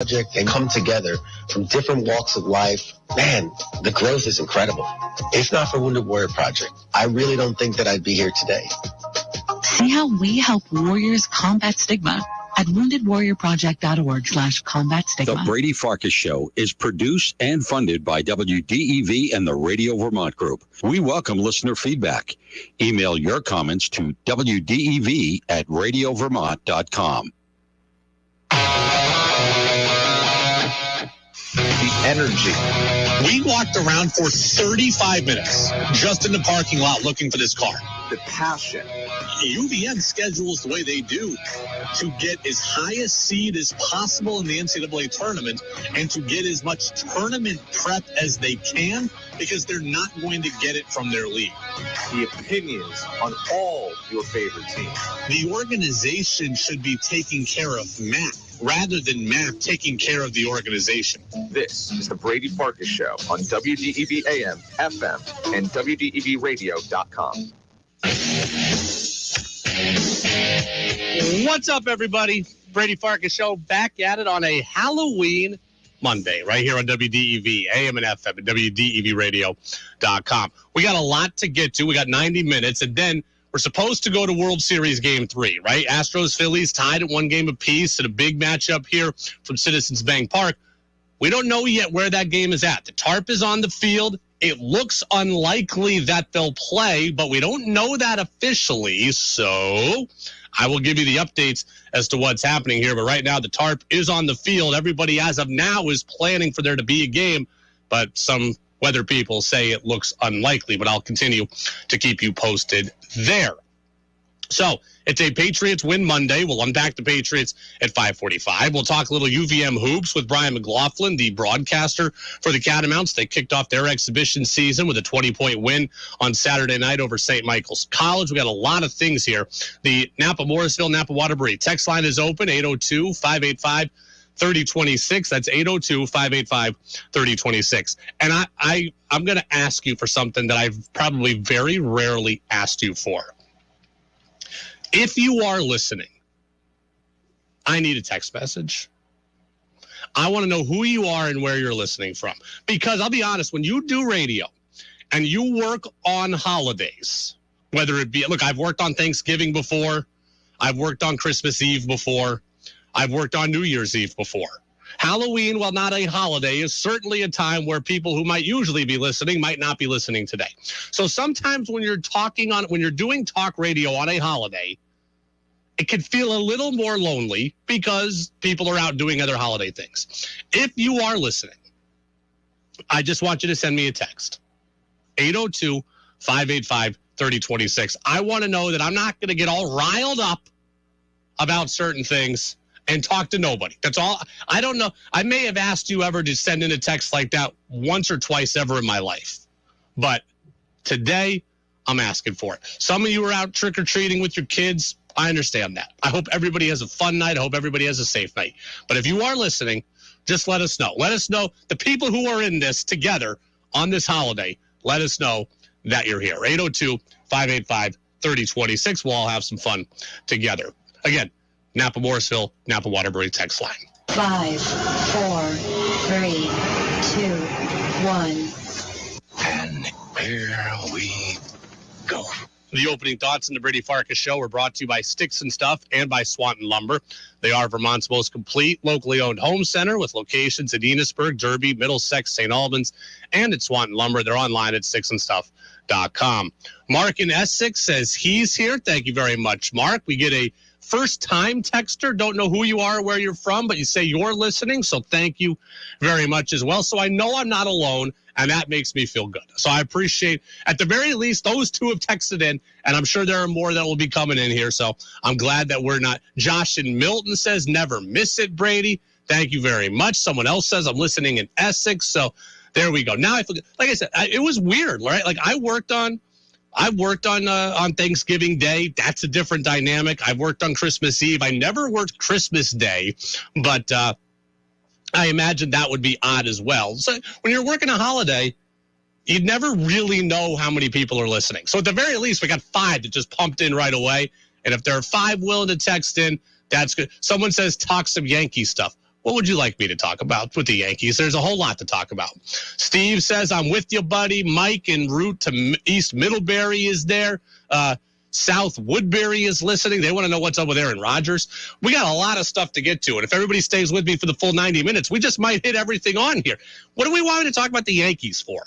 project and come together from different walks of life, man, the growth is incredible. If not for Wounded Warrior Project, I really don't think that I'd be here today. See how we help warriors combat stigma at woundedwarriorproject.org/combat stigma. The Brady Farkas Show is produced and funded by WDEV and the Radio Vermont Group. We welcome listener feedback. Email your comments to wdev@radiovermont.com. The energy. We walked around for 35 minutes just in the parking lot looking for this car. The passion. UVM schedules the way they do to get as high a seed as possible in the NCAA tournament and to get as much tournament prep as they can because they're not going to get it from their league. The opinions on all your favorite teams. The organization should be taking care of Matt rather than Matt taking care of the organization. This is the Brady Farkas Show on WDEV AM, FM, and WDEVradio.com. What's up, everybody? Brady Farkas Show back at it on a Halloween Monday right here on WDEV, AM and FM, and WDEVradio.com. We got a lot to get to. We got 90 minutes, and then we're supposed to go to World Series Game 3, right? Astros, Phillies tied at 1 game apiece at a big matchup here from Citizens Bank Park. We don't know yet where that game is at. The tarp is on the field. It looks unlikely that they'll play, but we don't know that officially, so I will give you the updates as to what's happening here. But right now, the tarp is on the field. Everybody, as of now, is planning for there to be a game, but some weather people say it looks unlikely, but I'll continue to keep you posted there. So it's a Patriots win Monday. We'll unpack the Patriots at 5:45. We'll talk a little UVM hoops with Brian McLaughlin, the broadcaster for the Catamounts. They kicked off their exhibition season with a 20-point win on Saturday night over St. Michael's College. We got a lot of things here. The Napa-Morrisville, Napa-Waterbury text line is open, 802-585-3026. That's 802-585-3026. And I'm going to ask you for something that I've probably very rarely asked you for. If you are listening, I need a text message. I want to know who you are and where you're listening from. Because I'll be honest, when you do radio and you work on holidays, whether it be, look, I've worked on Thanksgiving before. I've worked on Christmas Eve before. I've worked on New Year's Eve before. Halloween, while not a holiday, is certainly a time where people who might usually be listening might not be listening today. So sometimes when you're doing talk radio on a holiday, it can feel a little more lonely because people are out doing other holiday things. If you are listening, I just want you to send me a text. 802-585-3026. I want to know that I'm not going to get all riled up about certain things and talk to nobody. That's all. I don't know. I may have asked you ever to send in a text like that once or twice ever in my life. But today, I'm asking for it. Some of you are out trick-or-treating with your kids. I understand that. I hope everybody has a fun night. I hope everybody has a safe night. But if you are listening, just let us know. Let us know, the people who are in this together on this holiday, let us know that you're here. 802-585-3026. We'll all have some fun together. Again, Napa-Morrisville, Napa-Waterbury text line. 5, 4, 3, 2, 1. And here we go. The opening thoughts in the Brady Farkas Show are brought to you by Sticks and Stuff and by Swanton Lumber. They are Vermont's most complete locally owned home center with locations in Enosburg, Derby, Middlesex, St. Albans, and at Swanton Lumber. They're online at sticksandstuff.com. Mark in Essex says he's here. Thank you very much, Mark. We get a first-time texter. Don't know who you are, where you're from, but you say you're listening, so thank you very much as well. So I know I'm not alone, and that makes me feel good. So I appreciate, at the very least, those two have texted in, and I'm sure there are more that will be coming in here, so I'm glad that we're not. Josh in Milton says, never miss it, Brady. Thank you very much. Someone else says, I'm listening in Essex, so there we go. Now, like I said, it was weird, right? Like, I worked on Thanksgiving Day. That's a different dynamic. I've worked on Christmas Eve. I never worked Christmas Day, but I imagine that would be odd as well. So when you're working a holiday, you'd never really know how many people are listening. So at the very least, we got 5 that just pumped in right away. And if there are 5 willing to text in, that's good. Someone says talk some Yankee stuff. What would you like me to talk about with the Yankees? There's a whole lot to talk about. Steve says, I'm with you, buddy. Mike en route to East Middlebury is there. South Woodbury is listening. They want to know what's up with Aaron Rodgers. We got a lot of stuff to get to, and if everybody stays with me for the full 90 minutes, we just might hit everything on here. What do we want me to talk about the Yankees for?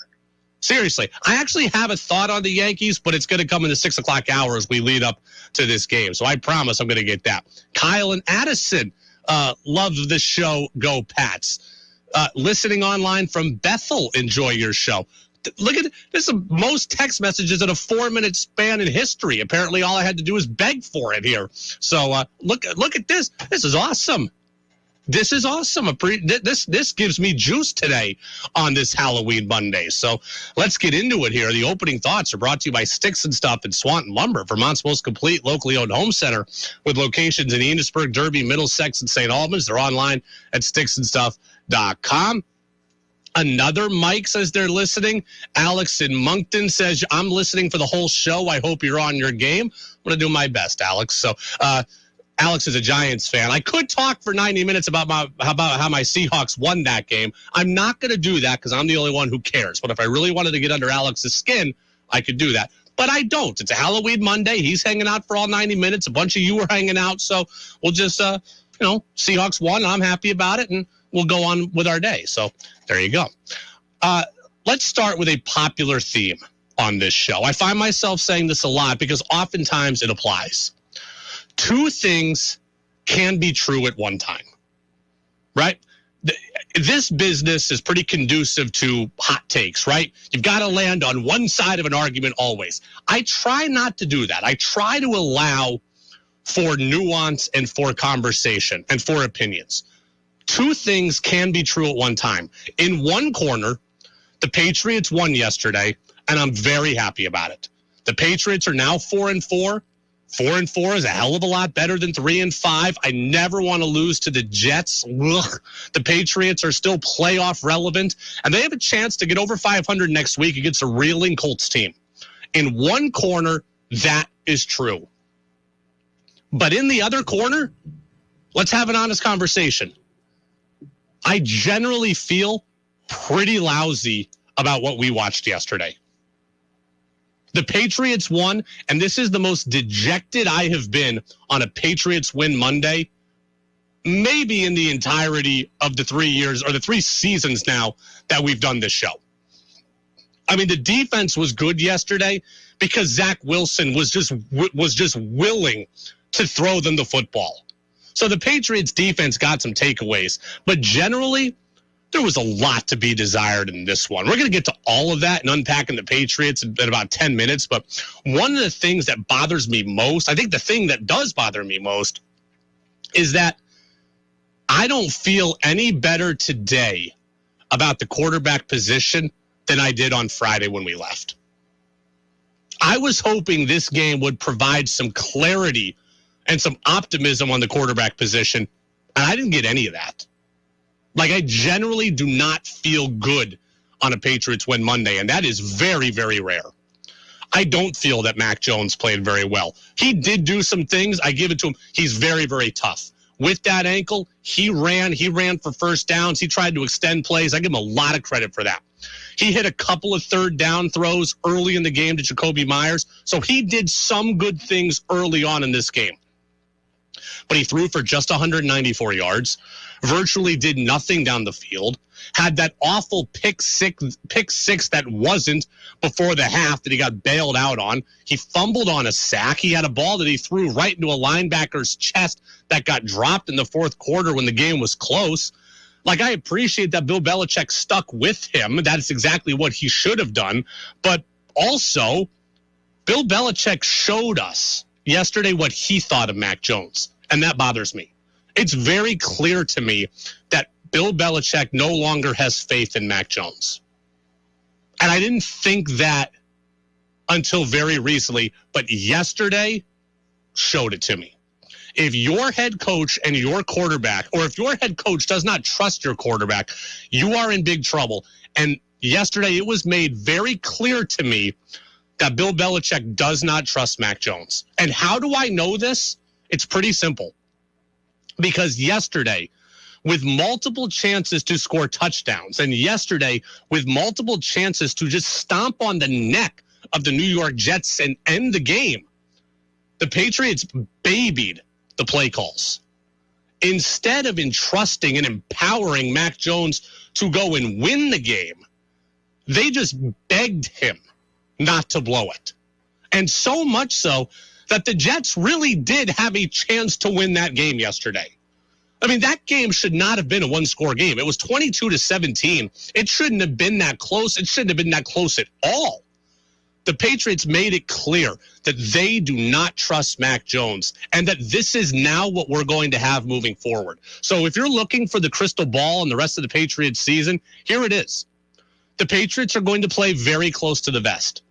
Seriously, I actually have a thought on the Yankees, but it's going to come in the 6 o'clock hour as we lead up to this game, so I promise I'm going to get that. Kyle and Addison love the show. Go Pats. Listening online from Bethel, enjoy your show. Look at this. Is the most text messages in a 4-minute span in history. Apparently, all I had to do was beg for it here. So look at this. This is awesome. This is awesome. This gives me juice today on this Halloween Monday. So let's get into it here. The opening thoughts are brought to you by Sticks and Stuff and Swanton Lumber, Vermont's most complete locally owned home center with locations in Enosburg, Derby, Middlesex, and St. Albans. They're online at sticksandstuff.com. Another Mike says they're listening. Alex in Moncton says, I'm listening for the whole show. I hope you're on your game. I'm going to do my best, Alex. So Alex is a Giants fan. I could talk for 90 minutes about how my Seahawks won that game. I'm not going to do that because I'm the only one who cares. But if I really wanted to get under Alex's skin, I could do that. But I don't. It's a Halloween Monday. He's hanging out for all 90 minutes. A bunch of you are hanging out. So we'll just, Seahawks won. I'm happy about it. And we'll go on with our day. So there you go. Let's start with a popular theme on this show. I find myself saying this a lot because oftentimes it applies. Two things can be true at one time, right? This business is pretty conducive to hot takes, right? You've got to land on one side of an argument always. I try not to do that. I try to allow for nuance and for conversation and for opinions. Two things can be true at one time. In one corner, the Patriots won yesterday, and I'm very happy about it. The Patriots are now 4-4. 4-4 is a hell of a lot better than 3-5. I never want to lose to the Jets. Ugh. The Patriots are still playoff relevant, and they have a chance to get over 500 next week against a reeling Colts team. In one corner, that is true. But in the other corner, let's have an honest conversation. I generally feel pretty lousy about what we watched yesterday. The Patriots won, and this is the most dejected I have been on a Patriots win Monday, maybe in the entirety of the 3 years or the 3 seasons now that we've done this show. I mean, the defense was good yesterday because Zach Wilson was just willing to throw them the football. So the Patriots defense got some takeaways, but generally, there was a lot to be desired in this one. We're going to get to all of that and unpacking the Patriots in about 10 minutes. But one of the things that bothers me most, I think the thing that does bother me most, is that I don't feel any better today about the quarterback position than I did on Friday when we left. I was hoping this game would provide some clarity and some optimism on the quarterback position, and I didn't get any of that. Like, I generally do not feel good on a Patriots win Monday, and that is very, very rare. I don't feel that Mac Jones played very well. He did do some things. I give it to him. He's very, very tough. With that ankle, he ran for first downs. He tried to extend plays. I give him a lot of credit for that. He hit a couple of third down throws early in the game to Jacoby Myers, so he did some good things early on in this game. But he threw for just 194 yards, virtually did nothing down the field, had that awful pick six that wasn't before the half that he got bailed out on. He fumbled on a sack. He had a ball that he threw right into a linebacker's chest that got dropped in the fourth quarter when the game was close. Like, I appreciate that Bill Belichick stuck with him. That's exactly what he should have done. But also, Bill Belichick showed us yesterday what he thought of Mac Jones. And that bothers me. It's very clear to me that Bill Belichick no longer has faith in Mac Jones. And I didn't think that until very recently, but yesterday showed it to me. If your head coach and your quarterback, or if your head coach does not trust your quarterback, you are in big trouble. And yesterday it was made very clear to me that Bill Belichick does not trust Mac Jones. And how do I know this? It's pretty simple. Because yesterday, with multiple chances to score touchdowns, and yesterday with multiple chances to just stomp on the neck of the New York Jets and end the game, the Patriots babied the play calls. Instead of entrusting and empowering Mac Jones to go and win the game, they just begged him not to blow it. And so much so that the Jets really did have a chance to win that game yesterday. I mean, that game should not have been a one-score game. It was 22-17. It shouldn't have been that close. It shouldn't have been that close at all. The Patriots made it clear that they do not trust Mac Jones and that this is now what we're going to have moving forward. So if you're looking for the crystal ball and the rest of the Patriots season, here it is. The Patriots are going to play very close to the vest.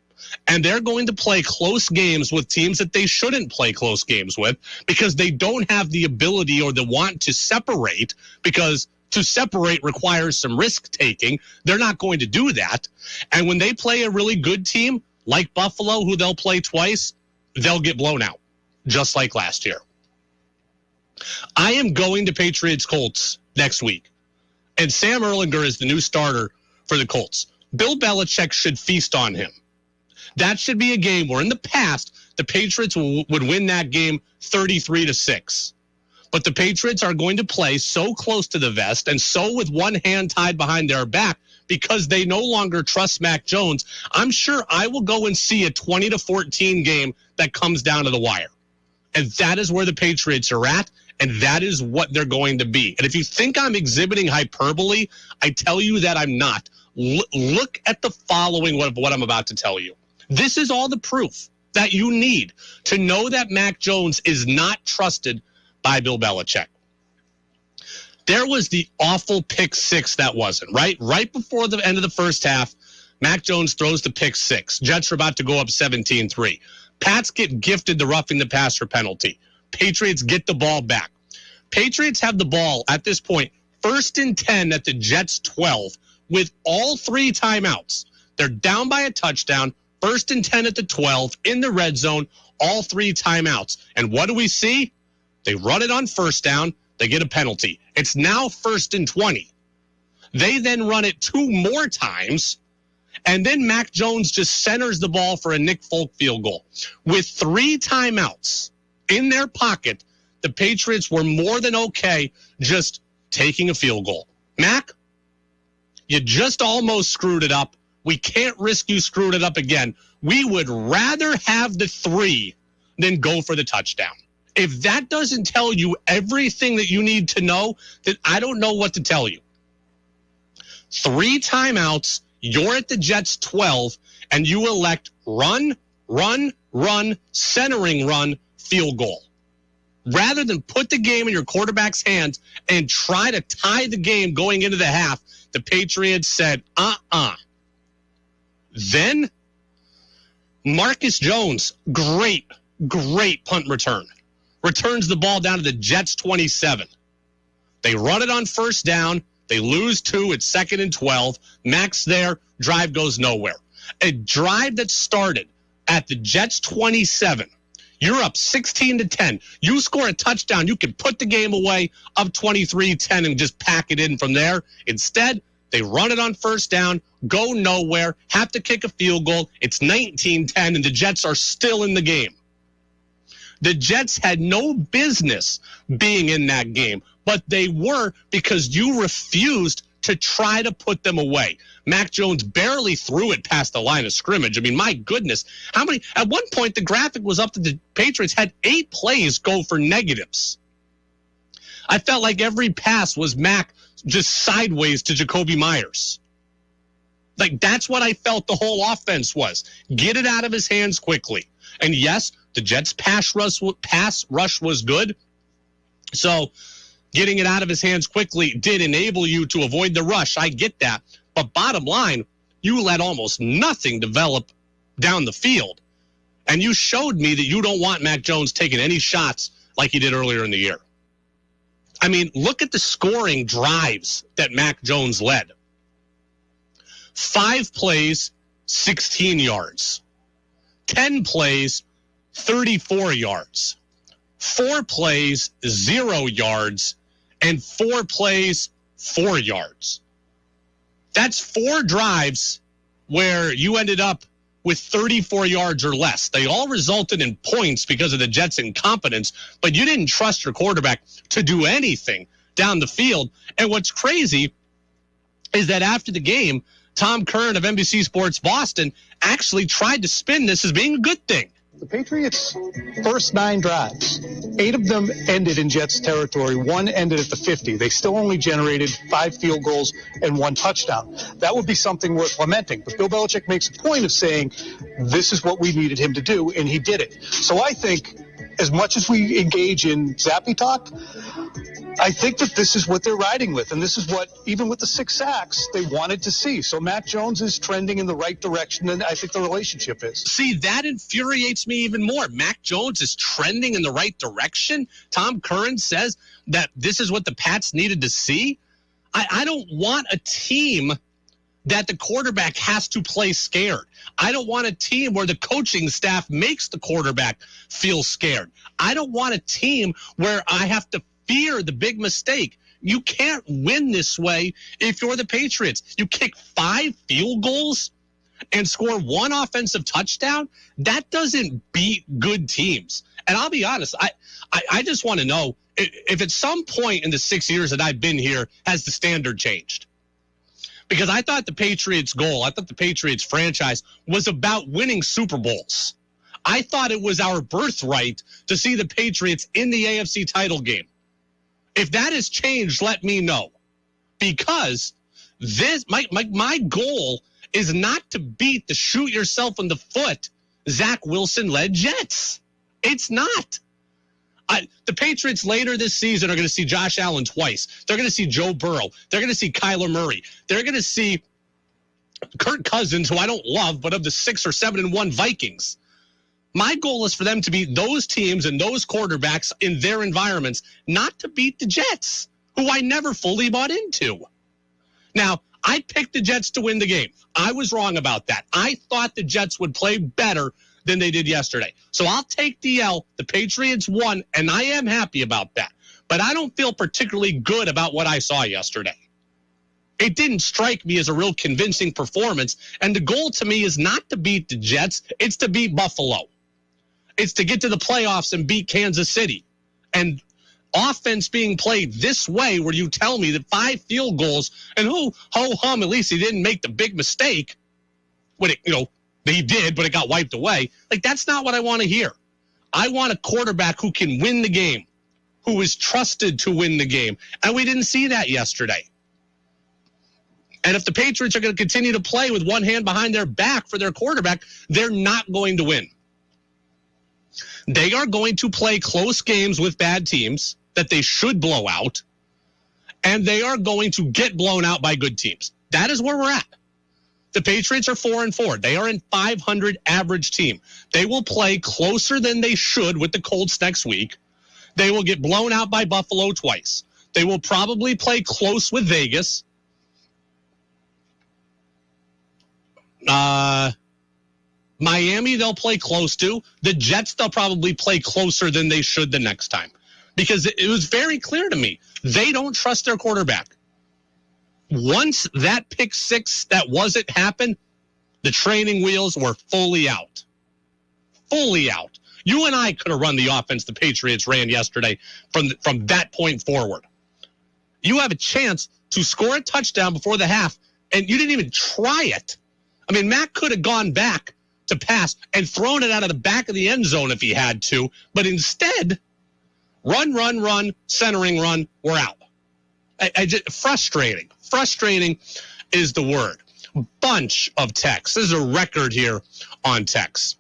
And they're going to play close games with teams that they shouldn't play close games with because they don't have the ability or the want to separate, because to separate requires some risk taking. They're not going to do that. And when they play a really good team like Buffalo, who they'll play twice, they'll get blown out, just like last year. I am going to Patriots-Colts next week. And Sam Ehlinger is the new starter for the Colts. Bill Belichick should feast on him. That should be a game where in the past, the Patriots would win that game 33-6. But the Patriots are going to play so close to the vest and so with one hand tied behind their back because they no longer trust Mac Jones. I'm sure I will go and see a 20-14 game that comes down to the wire. And that is where the Patriots are at, and that is what they're going to be. And if you think I'm exhibiting hyperbole, I tell you that I'm not. Look at the following of what I'm about to tell you. This is all the proof that you need to know that Mac Jones is not trusted by Bill Belichick. There was the awful pick six that wasn't, right? Right before the end of the first half, Mac Jones throws the pick six. Jets are about to go up 17-3. Pats get gifted the roughing the passer penalty. Patriots get the ball back. Patriots have the ball at this point, 1st and 10 at the Jets 12 with all 3 timeouts. They're down by a touchdown. 1st and 10 at the 12 in the red zone, all 3 timeouts. And what do we see? They run it on 1st down. They get a penalty. It's now 1st and 20. They then run it 2 more times. And then Mac Jones just centers the ball for a Nick Folk field goal. With 3 timeouts in their pocket, the Patriots were more than okay just taking a field goal. Mac, you just almost screwed it up. We can't risk you screwing it up again. We would rather have the 3 than go for the touchdown. If that doesn't tell you everything that you need to know, then I don't know what to tell you. 3 timeouts, you're at the Jets 12, and you elect run, centering run, field goal. Rather than put the game in your quarterback's hands and try to tie the game going into the half, the Patriots said, Then, Marcus Jones, great punt return. Returns the ball down to the Jets 27. They run it on 1st down. They lose 2 at 2nd and 12. Mac's there. Drive goes nowhere. A drive that started at the Jets 27. You're up 16-10. You score a touchdown. You can put the game away up 23-10 and just pack it in from there. Instead, they run it on 1st down, go nowhere, have to kick a field goal. It's 19-10, and the Jets are still in the game. The Jets had no business being in that game, but they were because you refused to try to put them away. Mac Jones barely threw it past the line of scrimmage. I mean, my goodness. How many? At one point, the graphic was up that the Patriots had 8 plays go for negatives. I felt like every pass was Mac just sideways to Jacoby Myers. Like, that's what I felt the whole offense was. Get it out of his hands quickly. And yes, the Jets' pass rush was good. So getting it out of his hands quickly did enable you to avoid the rush. I get that. But bottom line, you let almost nothing develop down the field. And you showed me that you don't want Mac Jones taking any shots like he did earlier in the year. I mean, look at the scoring drives that Mac Jones led. 5 plays, 16 yards. 10 plays, 34 yards. 4 plays, 0 yards. and 4 plays, 4 yards. That's 4 drives where you ended up with 34 yards or less. They all resulted in points because of the Jets' incompetence, but you didn't trust your quarterback to do anything down the field. And what's crazy is that after the game, Tom Curran of NBC Sports Boston actually tried to spin this as being a good thing. The Patriots' first 9 drives, 8 of them ended in Jets territory. 1 ended at the 50. They still only generated 5 field goals and 1 touchdown. That would be something worth lamenting. But Bill Belichick makes a point of saying, this is what we needed him to do, and he did it. So I think, as much as we engage in zappy talk, I think that this is what they're riding with, and this is what, even with the 6 sacks, they wanted to see. So Mac Jones is trending in the right direction, and I think the relationship is. See, that infuriates me even more. Mac Jones is trending in the right direction. Tom Curran says that this is what the Pats needed to see. I don't want a team that the quarterback has to play scared. I don't want a team where the coaching staff makes the quarterback feel scared. I don't want a team where I have to fear the big mistake. You can't win this way if you're the Patriots. You kick 5 field goals and score 1 offensive touchdown. That doesn't beat good teams. And I'll be honest, I just want to know if at some point in the 6 years that I've been here has the standard changed. Because I thought the Patriots' goal, I thought the Patriots franchise was about winning Super Bowls. I thought it was our birthright to see the Patriots in the AFC title game. If that has changed, let me know. Because this, my goal is not to beat the shoot yourself in the foot Zach Wilson-led Jets. It's not. The Patriots later this season are going to see Josh Allen twice. They're going to see Joe Burrow. They're going to see Kyler Murray. They're going to see Kirk Cousins, who I don't love, but of the 6 or 7-1 Vikings. My goal is for them to beat those teams and those quarterbacks in their environments, not to beat the Jets, who I never fully bought into. Now, I picked the Jets to win the game. I was wrong about that. I thought the Jets would play better than they did yesterday. So I'll take the L. The Patriots won, and I am happy about that. But I don't feel particularly good about what I saw yesterday. It didn't strike me as a real convincing performance, and the goal to me is not to beat the Jets, it's to beat Buffalo. It's to get to the playoffs and beat Kansas City. And offense being played this way, where you tell me that 5 field goals, and ho-hum, at least he didn't make the big mistake when it, he did, but it got wiped away. Like, that's not what I want to hear. I want a quarterback who can win the game, who is trusted to win the game. And we didn't see that yesterday. And if the Patriots are going to continue to play with one hand behind their back for their quarterback, they're not going to win. They are going to play close games with bad teams that they should blow out, and they are going to get blown out by good teams. That is where we're at. The Patriots are 4-4. They are a 500 average team. They will play closer than they should with the Colts next week. They will get blown out by Buffalo twice. They will probably play close with Vegas. Miami, they'll play close to. The Jets, they'll probably play closer than they should the next time. Because it was very clear to me, they don't trust their quarterback. Once that pick 6 that wasn't happened, the training wheels were fully out. Fully out. You and I could have run the offense the Patriots ran yesterday from that point forward. You have a chance to score a touchdown before the half, and you didn't even try it. I mean, Mac could have gone back to pass and thrown it out of the back of the end zone if he had to, but instead, run, centering run, we're out. Frustrating. Frustrating is the word. Bunch of texts. This is a record here on texts.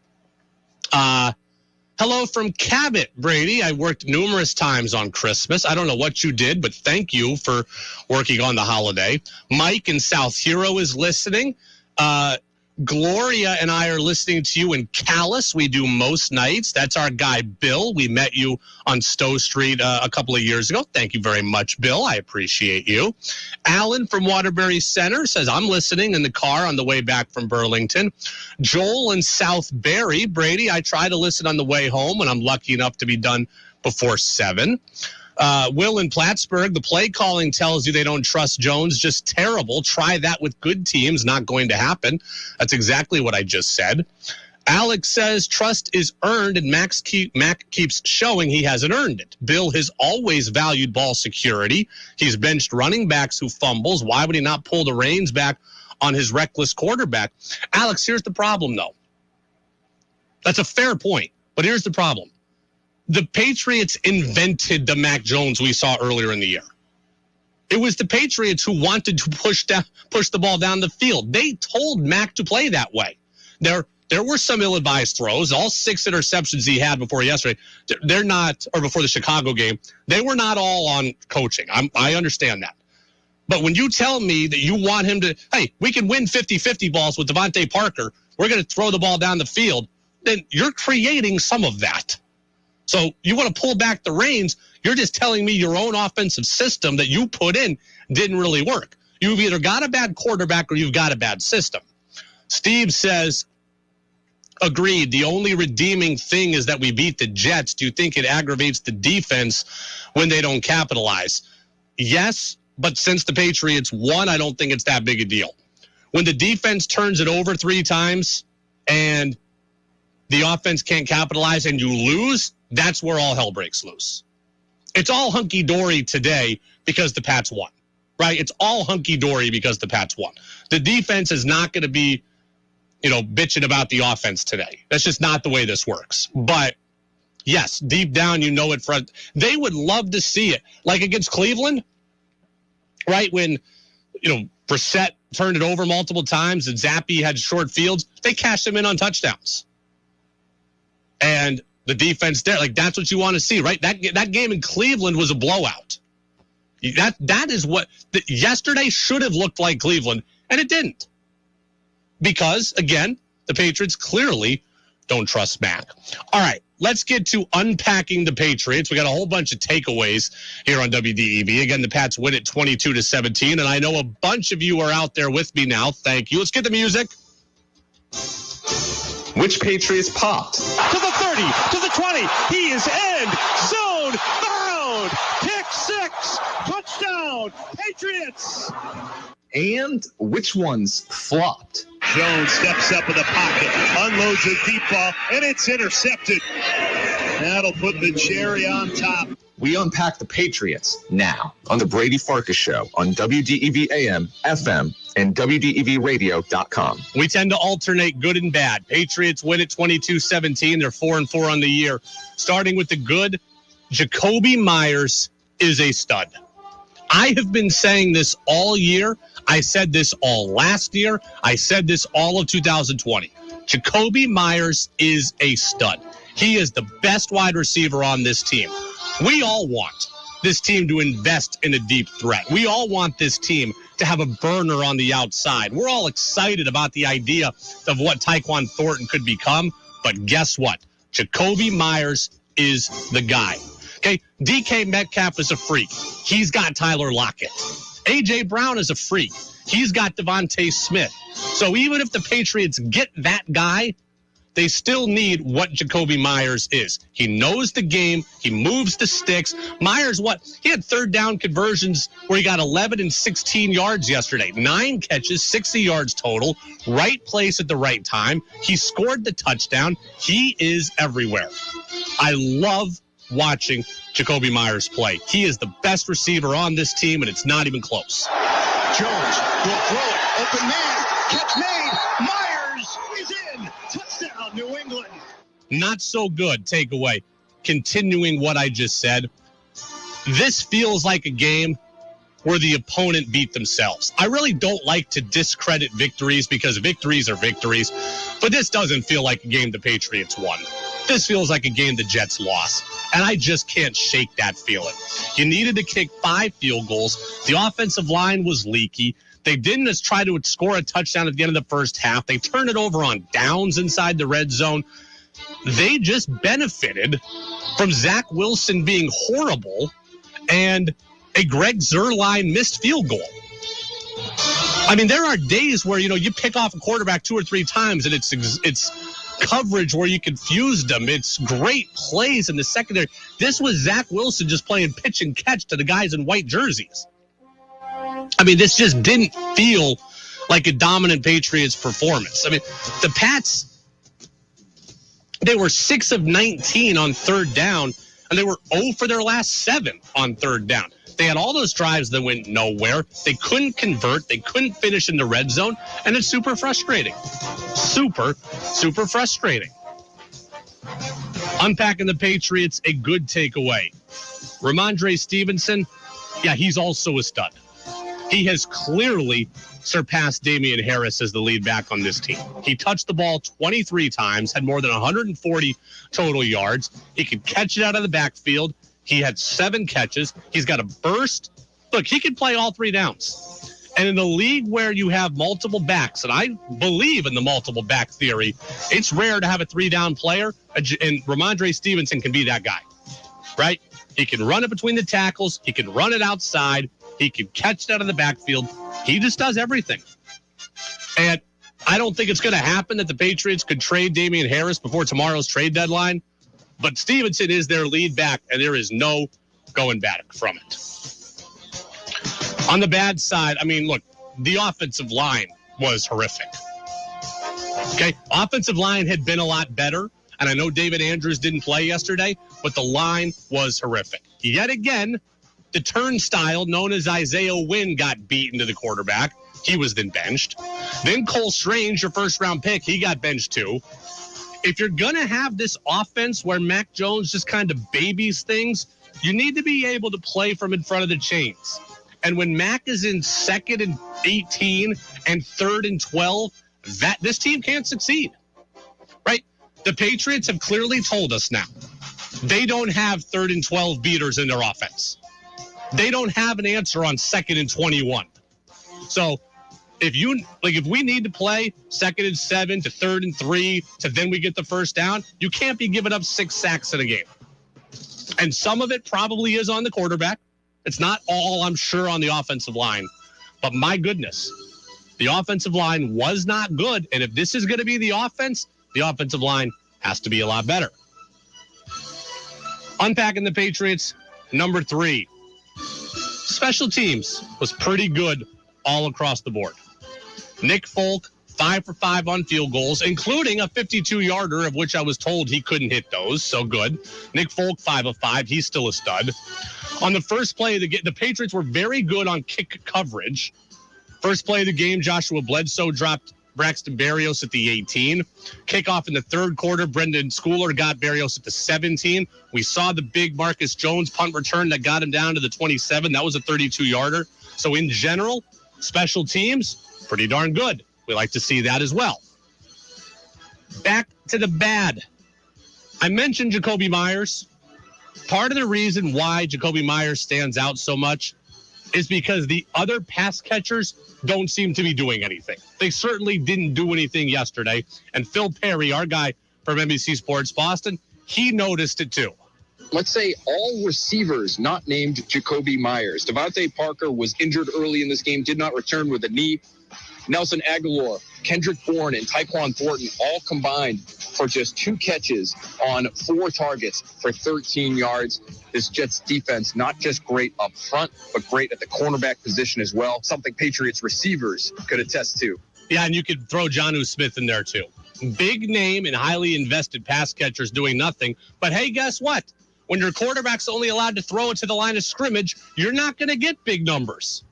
Hello from Cabot, Brady. I worked numerous times on Christmas. I don't know what you did, but thank you for working on the holiday. Mike in South Hero is listening. Gloria and I are listening to you in Calais. We do most nights. That's our guy, Bill. We met you on Stowe Street a couple of years ago. Thank you very much, Bill. I appreciate you. Alan from Waterbury Center says, I'm listening in the car on the way back from Burlington. Joel in South Barry. Brady, I try to listen on the way home when I'm lucky enough to be done before 7. Will in Plattsburgh, the play calling tells you they don't trust Jones. Just terrible. Try that with good teams. Not going to happen. That's exactly what I just said. Alex says trust is earned, and Mac keeps showing he hasn't earned it. Bill has always valued ball security. He's benched running backs who fumbles. Why would he not pull the reins back on his reckless quarterback? Alex, here's the problem, though. That's a fair point, but here's the problem. The Patriots invented the Mac Jones we saw earlier in the year. It was the Patriots who wanted to push the ball down the field. They told Mac to play that way. There were some ill-advised throws. All 6 interceptions he had before yesterday, they're not, or before the Chicago game, they were not all on coaching. I understand that. But when you tell me that you want him to, hey, we can win 50-50 balls with Devontae Parker, we're going to throw the ball down the field, then you're creating some of that. So you want to pull back the reins, you're just telling me your own offensive system that you put in didn't really work. You've either got a bad quarterback or you've got a bad system. Steve says, agreed. The only redeeming thing is that we beat the Jets. Do you think it aggravates the defense when they don't capitalize? Yes, but since the Patriots won, I don't think it's that big a deal. When the defense turns it over 3 times and the offense can't capitalize and you lose, that's where all hell breaks loose. It's all hunky-dory today because the Pats won, right? It's all hunky-dory because the Pats won. The defense is not going to be, bitching about the offense today. That's just not the way this works. But yes, deep down, they would love to see it. Like against Cleveland, right? When, Brissett turned it over multiple times and Zappi had short fields, they cashed him in on touchdowns. And the defense there, that's what you want to see, right? That game in Cleveland was a blowout. That is what yesterday should have looked like Cleveland, and it didn't. Because, again, the Patriots clearly don't trust Mac. All right, let's get to unpacking the Patriots. We got a whole bunch of takeaways here on WDEV. Again, the Pats win it 22-17, and I know a bunch of you are out there with me now. Thank you. Let's get the music. Which Patriots popped? To the 30, to the 20. He is end zone bound. Pick 6. Touchdown. Patriots. And which ones flopped? Jones steps up in the pocket, unloads a deep ball, and it's intercepted. That'll put the cherry on top. We unpack the Patriots now on the Brady Farkas Show on WDEV AM, FM, and WDEVradio.com. We tend to alternate good and bad. Patriots win it 22-17. They're 4-4 on the year. Starting with the good, Jacoby Myers is a stud. I have been saying this all year. I said this all last year. I said this all of 2020. Jacoby Myers is a stud. He is the best wide receiver on this team. We all want this team to invest in a deep threat. We all want this team to have a burner on the outside. We're all excited about the idea of what Tyquan Thornton could become. But guess what? Jacoby Myers is the guy. Okay, DK Metcalf is a freak. He's got Tyler Lockett. A.J. Brown is a freak. He's got Devontae Smith. So even if the Patriots get that guy, they still need what Jacoby Myers is. He knows the game. He moves the sticks. Myers, he had third down conversions where he got 11 and 16 yards yesterday. 9 catches, 60 yards total. Right place at the right time. He scored the touchdown. He is everywhere. I love watching Jacoby Myers play. He is the best receiver on this team, and it's not even close. Jones will throw it. Open man. Catch made. Myers is in. Touchdown, New England. Not so good takeaway. Continuing what I just said, this feels like a game where the opponent beat themselves. I really don't like to discredit victories because victories are victories, but this doesn't feel like a game the Patriots won. This feels like a game the Jets lost, and I just can't shake that feeling. You needed to kick 5 field goals. The offensive line was leaky. They didn't just try to score a touchdown at the end of the first half. They turned it over on downs inside the red zone. They just benefited from Zach Wilson being horrible and a Greg Zuerlein missed field goal. I mean, there are days where, you pick off a quarterback 2 or 3 times and it's coverage where you confused them. It's great plays in the secondary. This was Zach Wilson just playing pitch and catch to the guys in white jerseys. I mean, this just didn't feel like a dominant Patriots performance. I mean, the Pats, they were 6 of 19 on third down, and they were 0 for their last 7 on third down. They had all those drives that went nowhere. They couldn't convert. They couldn't finish in the red zone, and it's super frustrating. Super frustrating. Unpacking the Patriots, a good takeaway. Ramondre Stevenson, yeah, he's also a stud. He has clearly surpassed Damian Harris as the lead back on this team. He touched the ball 23 times, had more than 140 total yards. He could catch it out of the backfield. He had 7 catches. He's got a burst. Look, he can play all 3 downs. And in a league where you have multiple backs, and I believe in the multiple back theory, it's rare to have a 3-down player, and Ramondre Stevenson can be that guy, right? He can run it between the tackles. He can run it outside. He can catch it out of the backfield. He just does everything. And I don't think it's going to happen that the Patriots could trade Damian Harris before tomorrow's trade deadline. But Stevenson is their lead back, and there is no going back from it. On the bad side, I mean, look, the offensive line was horrific. Okay, offensive line had been a lot better, and I know David Andrews didn't play yesterday, but the line was horrific. Yet again, the turnstile known as Isaiah Wynn got beaten to the quarterback. He was then benched. Then Cole Strange, your first-round pick, he got benched too. If you're going to have this offense where Mac Jones just kind of babies things, you need to be able to play from in front of the chains. And when Mac is in 2nd and 18 and 3rd and 12, this team can't succeed, right? The Patriots have clearly told us now they don't have 3rd and 12 beaters in their offense. They don't have an answer on 2nd and 21. So if we need to play 2nd and 7 to 3rd and 3 to then we get the first down, you can't be giving up 6 sacks in a game. And some of it probably is on the quarterback. It's not all, I'm sure, on the offensive line. But my goodness, the offensive line was not good. And if this is going to be the offensive line has to be a lot better. Unpacking the Patriots, number 3. Special teams was pretty good all across the board. Nick Folk, 5 for 5 on field goals, including a 52-yarder, of which I was told he couldn't hit those, so good. Nick Folk, 5 of 5. He's still a stud. On the first play of the game, the Patriots were very good on kick coverage. First play of the game, Joshua Bledsoe dropped Braxton Berrios at the 18. Kickoff in the third quarter, Brendan Schooler got Berrios at the 17. We saw the big Marcus Jones punt return that got him down to the 27. That was a 32-yarder. So in general, special teams, pretty darn good. We like to see that as well. Back to the bad. I mentioned Jacoby Myers. Part of the reason why Jacoby Myers stands out so much is because the other pass catchers don't seem to be doing anything. They certainly didn't do anything yesterday. And Phil Perry, our guy from NBC Sports Boston, he noticed it too. Let's say all receivers not named Jacoby Myers. Devontae Parker was injured early in this game, did not return with a knee. Nelson Aguilar, Kendrick Bourne, and Tyquan Thornton all combined for just 2 catches on 4 targets for 13 yards. This Jets defense, not just great up front, but great at the cornerback position as well. Something Patriots receivers could attest to. Yeah, and you could throw Jonnu Smith in there too. Big name and highly invested pass catchers doing nothing. But hey, guess what? When your quarterback's only allowed to throw it to the line of scrimmage, you're not going to get big numbers.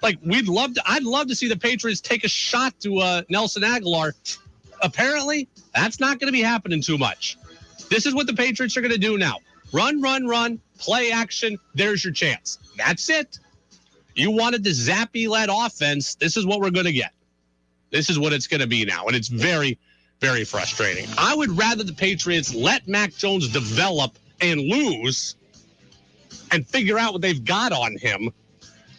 Like, I'd love to see the Patriots take a shot to Nelson Aguilar. Apparently, that's not going to be happening too much. This is what the Patriots are going to do now. Run, play action. There's your chance. That's it. You wanted the Zappy-led offense. This is what we're going to get. This is what it's going to be now, and it's very, very frustrating. I would rather the Patriots let Mac Jones develop and lose and figure out what they've got on him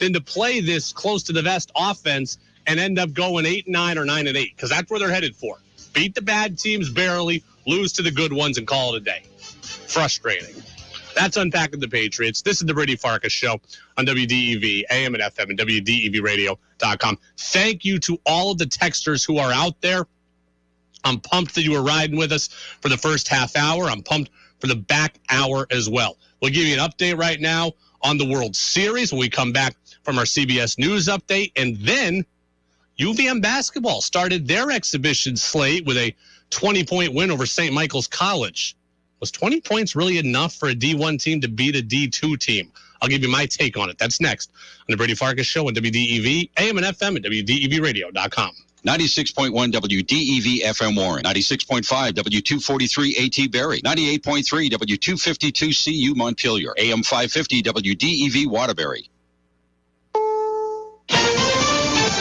than to play this close to the vest offense and end up going 8-9 or 9-8, because that's where they're headed for. Beat the bad teams barely, lose to the good ones, and call it a day. Frustrating. That's Unpacking the Patriots. This is the Brady Farkas Show on WDEV, AM and FM, and WDEVradio.com. Thank you to all of the texters who are out there I'm pumped that you were riding with us for the first half hour. I'm pumped for the back hour as well. We'll give you an update right now on the World Series when we come back from our CBS News update. And then UVM basketball started their exhibition slate with a 20-point win over St. Michael's College. Was 20 points really enough for a D1 team to beat a D2 team? I'll give you my take on it. That's next on the Brady Farkas Show on WDEV, AM and FM at WDEVradio.com. 96.1 WDEV FM Warren, 96.5 W243 AT Berry, 98.3 W252 CU Montpelier, AM 550 WDEV Waterbury.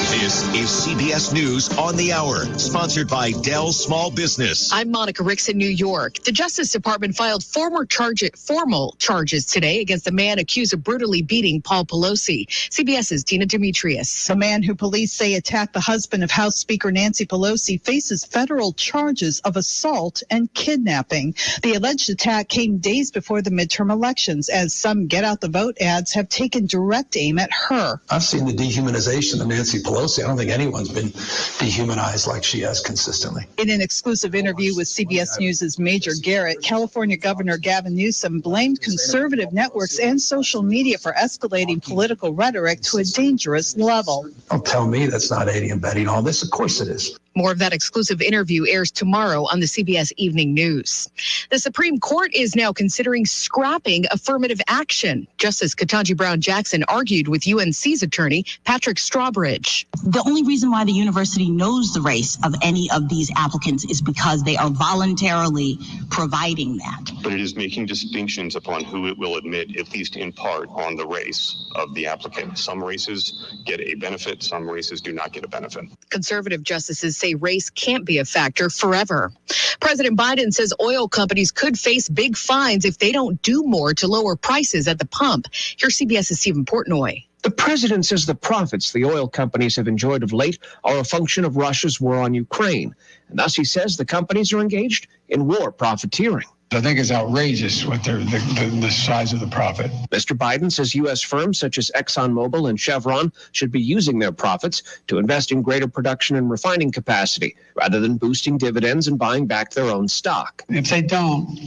This is CBS News on the Hour, sponsored by Dell Small Business. I'm Monica Ricks in New York. The Justice Department filed formal charges today against the man accused of brutally beating Paul Pelosi. CBS's Tina Demetrius. The man who police say attacked the husband of House Speaker Nancy Pelosi faces federal charges of assault and kidnapping. The alleged attack came days before the midterm elections, as some get out the vote ads have taken direct aim at her. I've seen the dehumanization of Nancy Pelosi. I don't think anyone's been dehumanized like she has consistently. In an exclusive interview with CBS News' Major Garrett, California Governor Gavin Newsom blamed conservative networks and social media for escalating political rhetoric to a dangerous level. Don't tell me that's not aiding and abetting all this. Of course it is. More of that exclusive interview airs tomorrow on the CBS Evening News. The Supreme Court is now considering scrapping affirmative action. Justice Ketanji Brown Jackson argued with UNC's attorney, Patrick Strawbridge. The only reason why the university knows the race of any of these applicants is because they are voluntarily providing that. But it is making distinctions upon who it will admit, at least in part, on the race of the applicant. Some races get a benefit, some races do not get a benefit. Conservative justices say race can't be a factor forever. President Biden says oil companies could face big fines if they don't do more to lower prices at the pump. Here's CBS's Stephen Portnoy. The president says the profits the oil companies have enjoyed of late are a function of Russia's war on Ukraine. And thus he says the companies are engaged in war profiteering. I think it's outrageous what the size of the profit. Mr. Biden says U.S. firms such as ExxonMobil and Chevron should be using their profits to invest in greater production and refining capacity rather than boosting dividends and buying back their own stock. If they don't,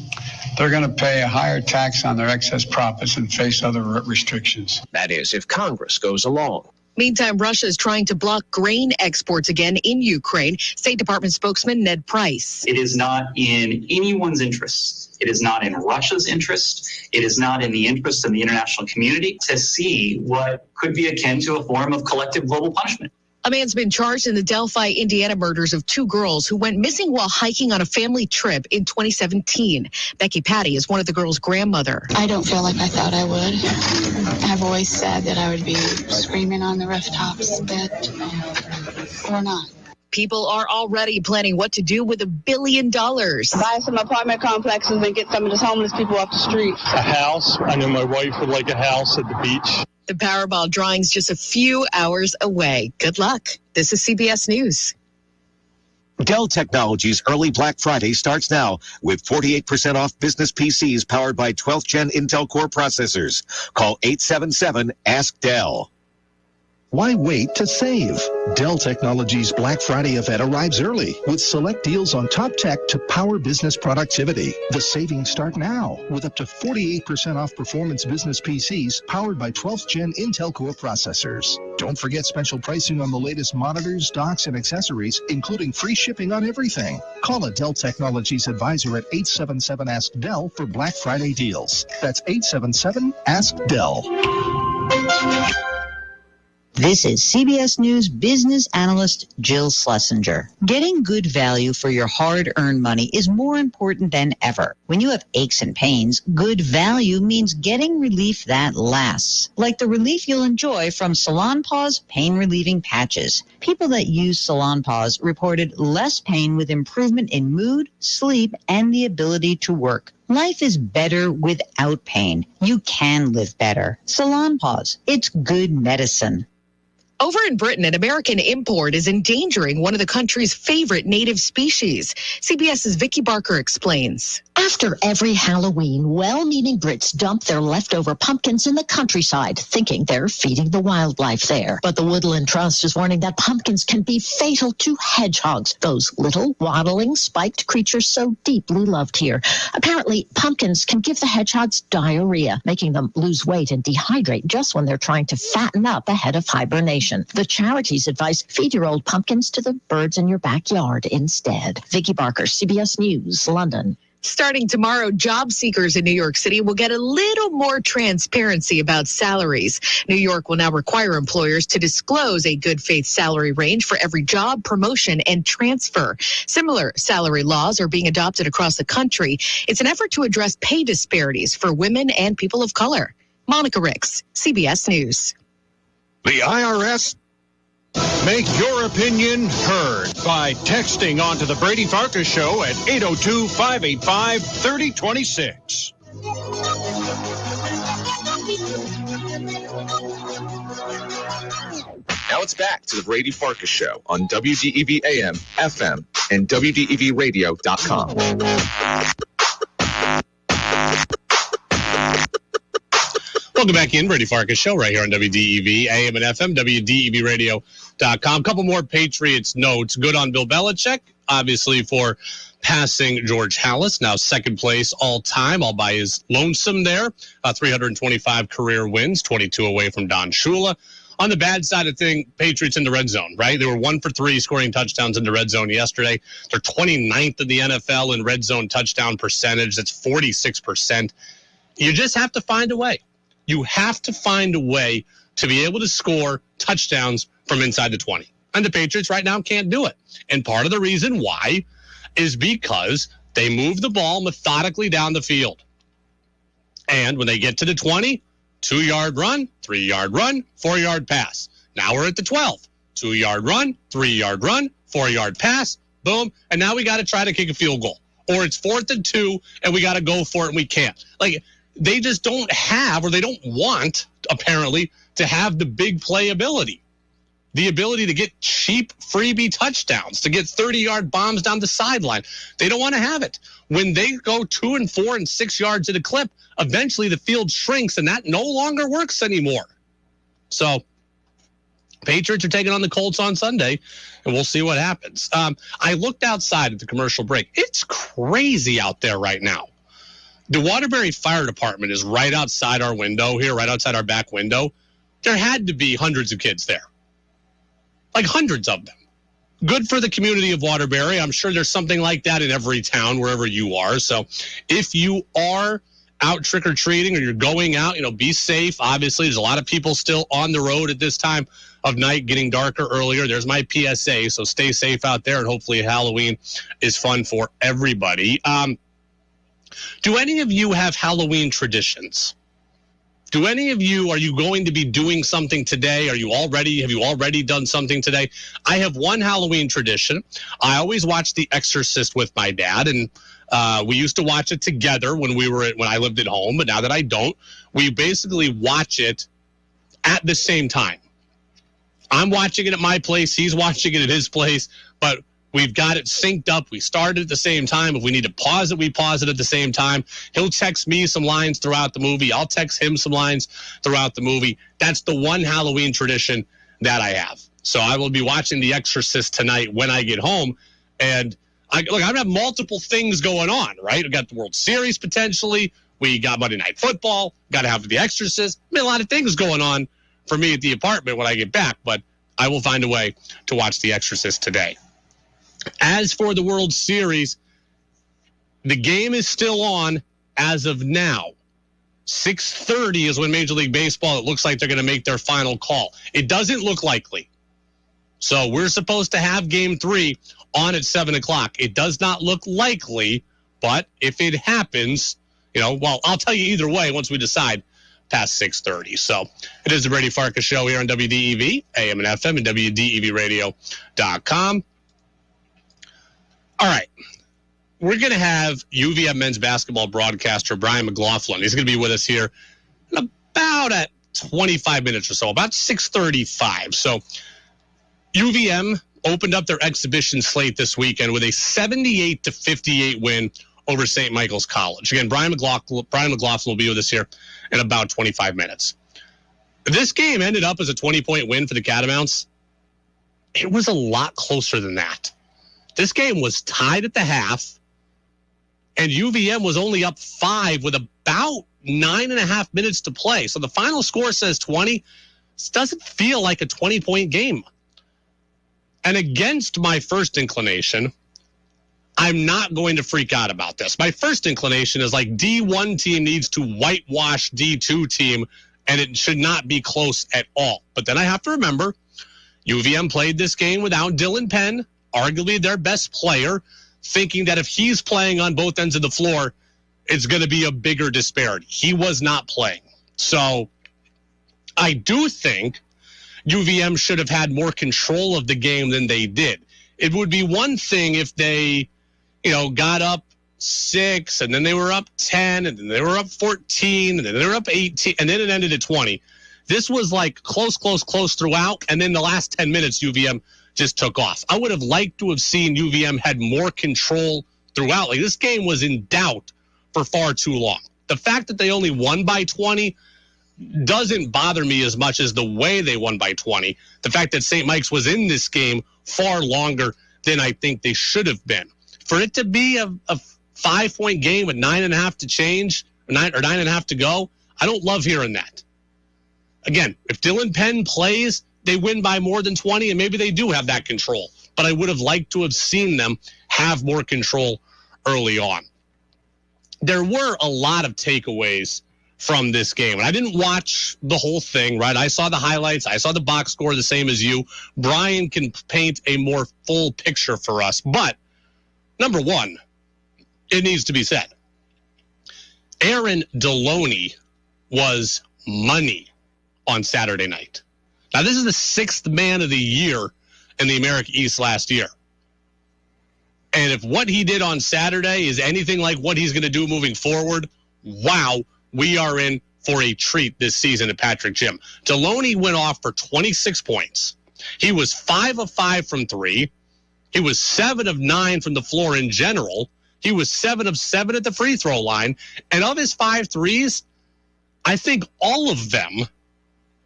they're going to pay a higher tax on their excess profits and face other restrictions. That is, if Congress goes along. Meantime, Russia is trying to block grain exports again in Ukraine. State Department spokesman Ned Price. It is not in anyone's interest. It is not in Russia's interest. It is not in the interest of the international community to see what could be akin to a form of collective global punishment. A man's been charged in the Delphi, Indiana murders of two girls who went missing while hiking on a family trip in 2017. Becky Patty is one of the girls' grandmother. I don't feel like I thought I would. I've always said that I would be screaming on the rooftops, but we're not. People are already planning what to do with $1 billion. Buy some apartment complexes and get some of these homeless people off the street. A house. I know my wife would like a house at the beach. The Powerball drawing's just a few hours away. Good luck. This is CBS News. Dell Technologies Early Black Friday starts now with 48% off business PCs powered by 12th Gen Intel Core processors. Call 877-ASK-DELL. Why wait to save? Dell Technologies Black Friday event arrives early with select deals on top tech to power business productivity. The savings start now with up to 48% off performance business PCs powered by 12th Gen Intel Core processors. Don't forget special pricing on the latest monitors, docks, and accessories, including free shipping on everything. Call a Dell Technologies advisor at 877-ASK-DELL for Black Friday deals. That's 877-ASK-DELL. This is CBS News business analyst Jill Schlesinger. Getting good value for your hard-earned money is more important than ever. When you have aches and pains, good value means getting relief that lasts, like the relief you'll enjoy from Salonpause pain-relieving patches. People that use Salonpause reported less pain with improvement in mood, sleep, and the ability to work. Life is better without pain. You can live better. Salonpause. It's good medicine. Over in Britain, an American import is endangering one of the country's favorite native species. CBS's Vicki Barker explains. After every Halloween, well-meaning Brits dump their leftover pumpkins in the countryside, thinking they're feeding the wildlife there. But the Woodland Trust is warning that pumpkins can be fatal to hedgehogs, those little, waddling, spiked creatures so deeply loved here. Apparently, pumpkins can give the hedgehogs diarrhea, making them lose weight and dehydrate just when they're trying to fatten up ahead of hibernation. The charity's advice, feed your old pumpkins to the birds in your backyard instead. Vicki Barker, CBS News, London. Starting tomorrow, job seekers in New York City will get a little more transparency about salaries. New York will now require employers to disclose a good faith salary range for every job, promotion, and transfer. Similar salary laws are being adopted across the country. It's an effort to address pay disparities for women and people of color. Monica Ricks, CBS News. The IRS? Make your opinion heard by texting onto the Brady Farkas Show at 802-585-3026. Now it's back to the Brady Farkas Show on WDEV AM, FM, and WDEVradio.com. Welcome back in, Brady Farkas Show, right here on WDEV, AM and FM, WDEVradio.com. Couple more Patriots notes. Good on Bill Belichick, obviously, for passing George Halas, now second place all-time, all by his lonesome there. 325 career wins, 22 away from Don Shula. On the bad side of things, Patriots in the red zone, right? They were 1 for 3 scoring touchdowns in the red zone yesterday. They're 29th in the NFL in red zone touchdown percentage. That's 46%. You just have to find a way. You have to find a way to be able to score touchdowns from inside the 20. And the Patriots right now can't do it. And part of the reason why is because they move the ball methodically down the field. And when they get to the 20, 2-yard run, 3-yard run, 4-yard pass. Now we're at the 12. 2-yard run, 3-yard run, 4-yard pass, boom. And now we got to try to kick a field goal. Or it's 4th and 2, and we got to go for it, and we can't. Like, they just don't have, or they don't want, apparently, to have the big play ability. The ability to get cheap freebie touchdowns, to get 30-yard bombs down the sideline. They don't want to have it. When they go 2 and 4 and 6 yards at a clip, eventually the field shrinks, and that no longer works anymore. So, Patriots are taking on the Colts on Sunday, and we'll see what happens. I looked outside at the commercial break. It's crazy out there right now. The Waterbury Fire Department is right outside our window here, right outside our back window. There had to be hundreds of kids there. Like hundreds of them. Good for the community of Waterbury. I'm sure there's something like that in every town, wherever you are. So if you are out trick-or-treating or you're going out, be safe. Obviously, there's a lot of people still on the road at this time of night, getting darker earlier. There's my PSA, so stay safe out there, and hopefully Halloween is fun for everybody. Do any of you have Halloween traditions? Do any of you, are you going to be doing something today? Have you already done something today? I have one Halloween tradition. I always watch The Exorcist with my dad, and we used to watch it together when I lived at home, but now that I don't, we basically watch it at the same time. I'm watching it at my place, he's watching it at his place, but we've got it synced up. We started at the same time. If we need to pause it, we pause it at the same time. He'll text me some lines throughout the movie. I'll text him some lines throughout the movie. That's the one Halloween tradition that I have. So I will be watching The Exorcist tonight when I get home. And I have multiple things going on, right? We got the World Series potentially. We got Monday Night Football. Got to have The Exorcist. A lot of things going on for me at the apartment when I get back. But I will find a way to watch The Exorcist today. As for the World Series, the game is still on as of now. 6:30 is when Major League Baseball, it looks like they're going to make their final call. It doesn't look likely. So we're supposed to have Game 3 on at 7 o'clock. It does not look likely, but if it happens, I'll tell you either way once we decide past 6:30. So it is the Brady Farkas Show here on WDEV, AM and FM, and WDEVradio.com. All right, we're going to have UVM men's basketball broadcaster Brian McLaughlin. He's going to be with us here in about 25 minutes or so, about 6:35. So UVM opened up their exhibition slate this weekend with a 78-58 win over St. Michael's College. Again, Brian McLaughlin will be with us here in about 25 minutes. This game ended up as a 20-point win for the Catamounts. It was a lot closer than that. This game was tied at the half, and UVM was only up 5 with about 9.5 minutes to play. So the final score says 20. This doesn't feel like a 20-point game. And against my first inclination, I'm not going to freak out about this. My first inclination is like D1 team needs to whitewash D2 team, and it should not be close at all. But then I have to remember, UVM played this game without Dylan Penn, arguably their best player, thinking that if he's playing on both ends of the floor, it's going to be a bigger disparity. He was not playing. So I do think UVM should have had more control of the game than they did. It would be one thing if they, got up 6, and then they were up 10, and then they were up 14, and then they were up 18, and then it ended at 20. This was like close throughout, and then the last 10 minutes, UVM just took off. I would have liked to have seen UVM had more control throughout. Like, this game was in doubt for far too long. The fact that they only won by 20 doesn't bother me as much as the way they won by 20. The fact that St. Mike's was in this game far longer than I think they should have been. For it to be a 5-point game with 9.5 to change, or 9.5 to go, I don't love hearing that. Again, if Dylan Penn plays, they win by more than 20, and maybe they do have that control. But I would have liked to have seen them have more control early on. There were a lot of takeaways from this game. And I didn't watch the whole thing, right? I saw the highlights. I saw the box score the same as you. Brian can paint a more full picture for us. But, number one, it needs to be said, Aaron Deloney was money on Saturday night. Now, this is the 6th man of the year in the America East last year. And if what he did on Saturday is anything like what he's going to do moving forward, wow, we are in for a treat this season at Patrick Gym. Deloney went off for 26 points. He was 5 of 5 from 3. He was 7 of 9 from the floor in general. He was 7 of 7 at the free throw line. And of his 5 threes, I think all of them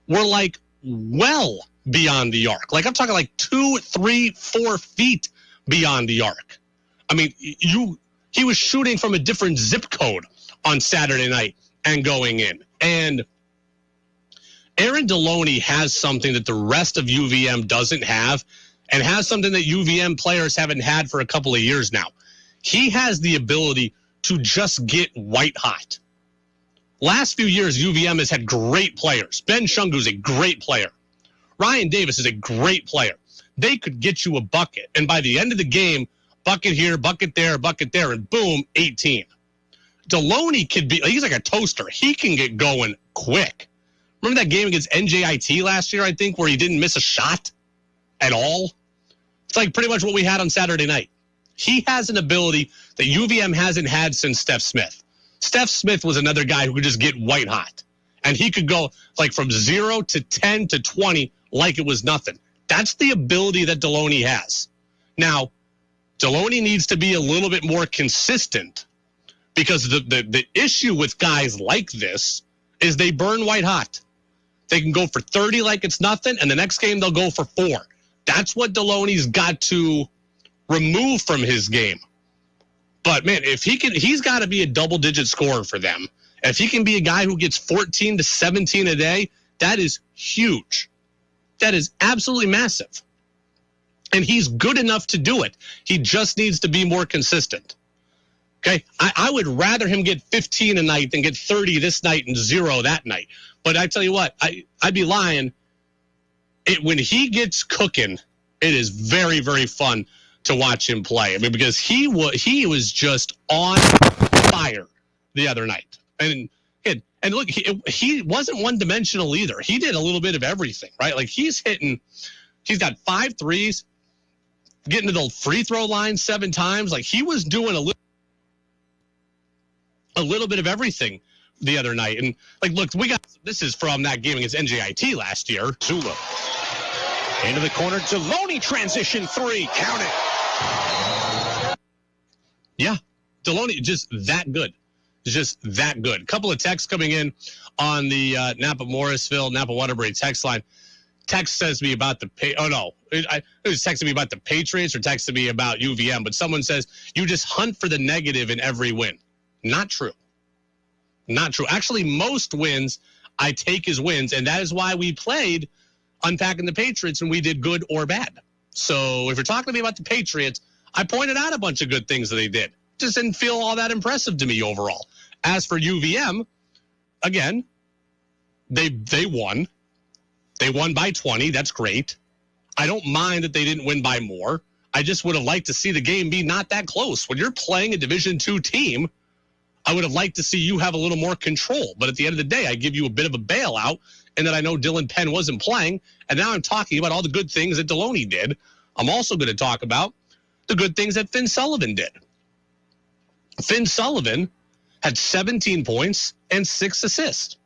were like well beyond the arc. Like, I'm talking like 2, 3, 4 feet beyond the arc. I mean, he was shooting from a different zip code on Saturday night and going in. And Aaron Deloney has something that the rest of UVM doesn't have, and has something that UVM players haven't had for a couple of years now. He has the ability to just get white hot. Last few years, UVM has had great players. Ben Shungu is a great player. Ryan Davis is a great player. They could get you a bucket, and by the end of the game, bucket here, bucket there, and boom, 18. Deloney could be, he's like a toaster. He can get going quick. Remember that game against NJIT last year, I think, where he didn't miss a shot at all? It's like pretty much what we had on Saturday night. He has an ability that UVM hasn't had since Steph Smith. Steph Smith was another guy who could just get white hot. And he could go like from 0 to 10 to 20 like it was nothing. That's the ability that Deloney has. Now, Deloney needs to be a little bit more consistent, because the issue with guys like this is they burn white hot. They can go for 30 like it's nothing, and the next game they'll go for 4. That's what Deloney's got to remove from his game. But, man, if he can, he's got to be a double-digit scorer for them. If he can be a guy who gets 14 to 17 a day, that is huge. That is absolutely massive. And he's good enough to do it. He just needs to be more consistent. Okay, I would rather him get 15 a night than get 30 this night and 0 that night. But I tell you what, I'd be lying. When he gets cooking, it is very, very fun to watch him play. I mean, because he was just on fire the other night. And look, he wasn't one-dimensional either. He did a little bit of everything, right? Like, he's got 5 threes, getting to the free throw line 7 times. Like, he was doing a little bit of everything the other night. And like, look, this is from that game against NJIT last year. Zula into the corner. Deloney transition 3. Count it. Yeah. Deloney, just that good. Just that good. A couple of texts coming in on the Napa-Morrisville, Napa-Waterbury text line. Text says to me about the it was texting me about the Patriots or texting me about UVM, but someone says you just hunt for the negative in every win. Not true. Not true. Actually, most wins I take as wins, and that is why we played Unpacking the Patriots and we did good or bad. So if you're talking to me about the Patriots, I pointed out a bunch of good things that they did. Just didn't feel all that impressive to me overall. As for UVM, again, they won. They won by 20. That's great. I don't mind that they didn't win by more. I just would have liked to see the game be not that close. When you're playing a Division II team, I would have liked to see you have a little more control. But at the end of the day, I give you a bit of a bailout, and that I know Dylan Penn wasn't playing. And now I'm talking about all the good things that Deloney did. I'm also going to talk about the good things that Finn Sullivan did. Finn Sullivan had 17 points and 6 assists.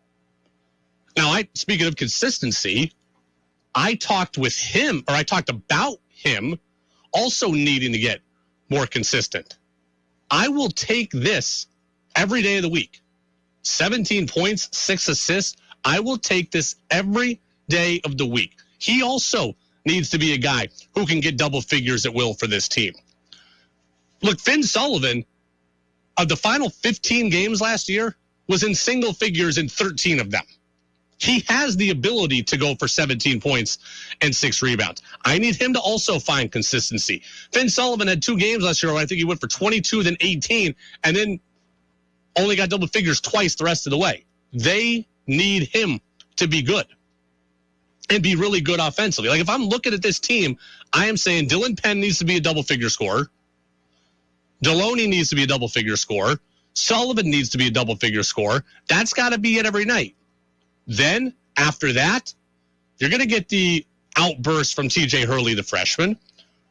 Now, speaking of consistency, I talked about him also needing to get more consistent. I will take this every day of the week. 17 points, 6 assists. I will take this every day of the week. He also needs to be a guy who can get double figures at will for this team. Look, Finn Sullivan, of the final 15 games last year, was in single figures in 13 of them. He has the ability to go for 17 points and 6 rebounds. I need him to also find consistency. Finn Sullivan had 2 games last year where I think he went for 22, then 18, and then only got double figures twice the rest of the way. They need him to be good and be really good offensively. Like, if I'm looking at this team, I am saying Dylan Penn needs to be a double-figure scorer. Deloney needs to be a double-figure scorer. Sullivan needs to be a double-figure scorer. That's got to be it every night. Then, after that, you're going to get the outburst from TJ Hurley, the freshman,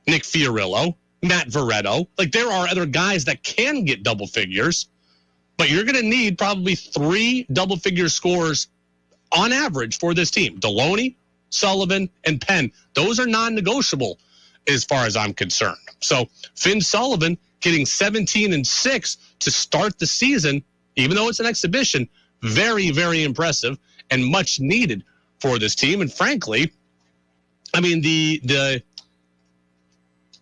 Nick Fiorillo, Matt Veretto. Like, there are other guys that can get double figures, but you're going to need probably 3 double-figure scores on average for this team. Deloney, Sullivan, and Penn. Those are non-negotiable as far as I'm concerned. So, Finn Sullivan getting 17 and 6 to start the season, even though it's an exhibition, very, very impressive and much needed for this team. And frankly, I mean, the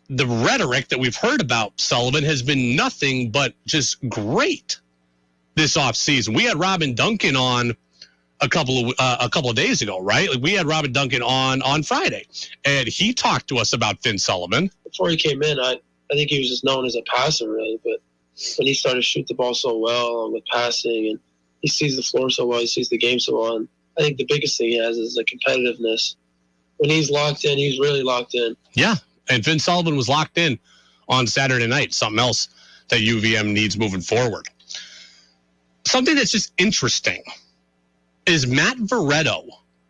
rhetoric that we've heard about Sullivan has been nothing but just great this offseason. We had Robin Duncan on a couple of days ago, right? Like, we had Robin Duncan on Friday, and he talked to us about Finn Sullivan. Before he came in, I think he was just known as a passer, really. But when he started to shoot the ball so well with passing, and he sees the floor so well, he sees the game so well, and I think the biggest thing he has is the competitiveness. When he's locked in, he's really locked in. Yeah, and Finn Sullivan was locked in on Saturday night, something else that UVM needs moving forward. Something that's just interesting is Matt Veretto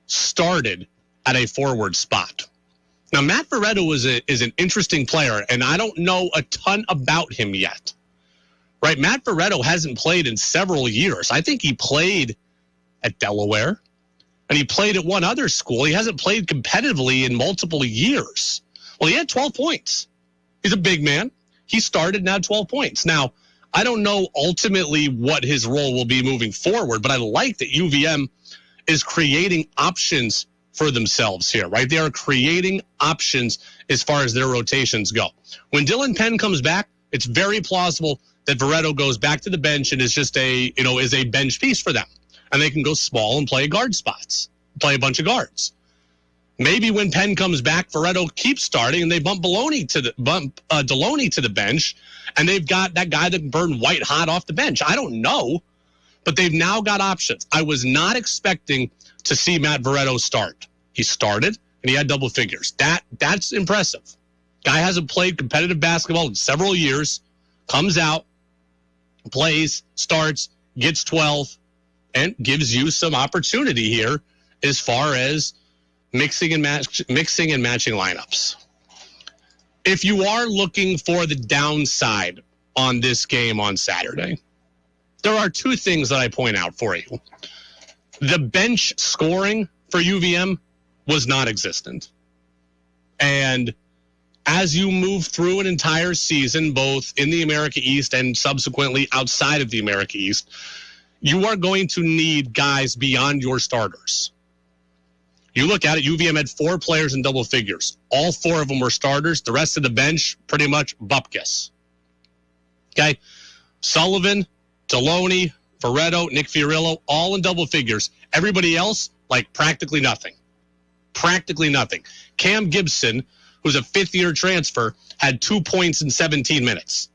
started at a forward spot. Now, Matt Veretto is an interesting player, and I don't know a ton about him yet. Right? Matt Veretto hasn't played in several years. I think he played at Delaware, and he played at one other school. He hasn't played competitively in multiple years. Well, he had 12 points. He's a big man. He started now 12 points. Now, I don't know ultimately what his role will be moving forward, but I like that UVM is creating options for themselves here, right? They are creating options as far as their rotations go. When Dylan Penn comes back, it's very plausible that Veretto goes back to the bench and is just is a bench piece for them. And they can go small and play guard spots, play a bunch of guards. Maybe when Penn comes back, Veretto keeps starting and they bump Deloney to the bench, and they've got that guy that burned white hot off the bench. I don't know, but they've now got options. I was not expecting to see Matt Veretto start. He started and he had double figures. That's impressive. Guy hasn't played competitive basketball in several years, comes out, plays, starts, gets 12, and gives you some opportunity here as far as mixing and matching lineups. If you are looking for the downside on this game on Saturday, there are 2 things that I point out for you. The bench scoring for UVM was non-existent. And as you move through an entire season, both in the America East and subsequently outside of the America East, you are going to need guys beyond your starters. You look at it, UVM had 4 players in double figures. All 4 of them were starters. The rest of the bench, pretty much bupkis. Okay? Sullivan, Deloney, Veretto, Nick Fiorillo, all in double figures. Everybody else, like practically nothing. Practically nothing. Cam Gibson, who's a 5th-year transfer, had 2 points in 17 minutes.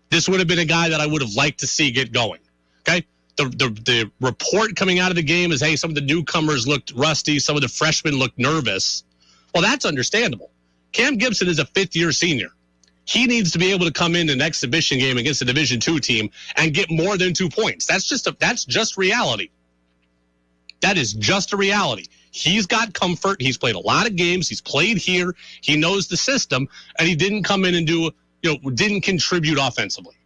This would have been a guy that I would have liked to see get going. Okay? The report coming out of the game is, hey, some of the newcomers looked rusty. Some of the freshmen looked nervous. Well, that's understandable. Cam Gibson is a 5th-year senior. He needs to be able to come in an exhibition game against a Division II team and get more than 2 points. That's just reality. That is just a reality. He's got comfort. He's played a lot of games. He's played here. He knows the system, and he didn't come in and didn't contribute offensively.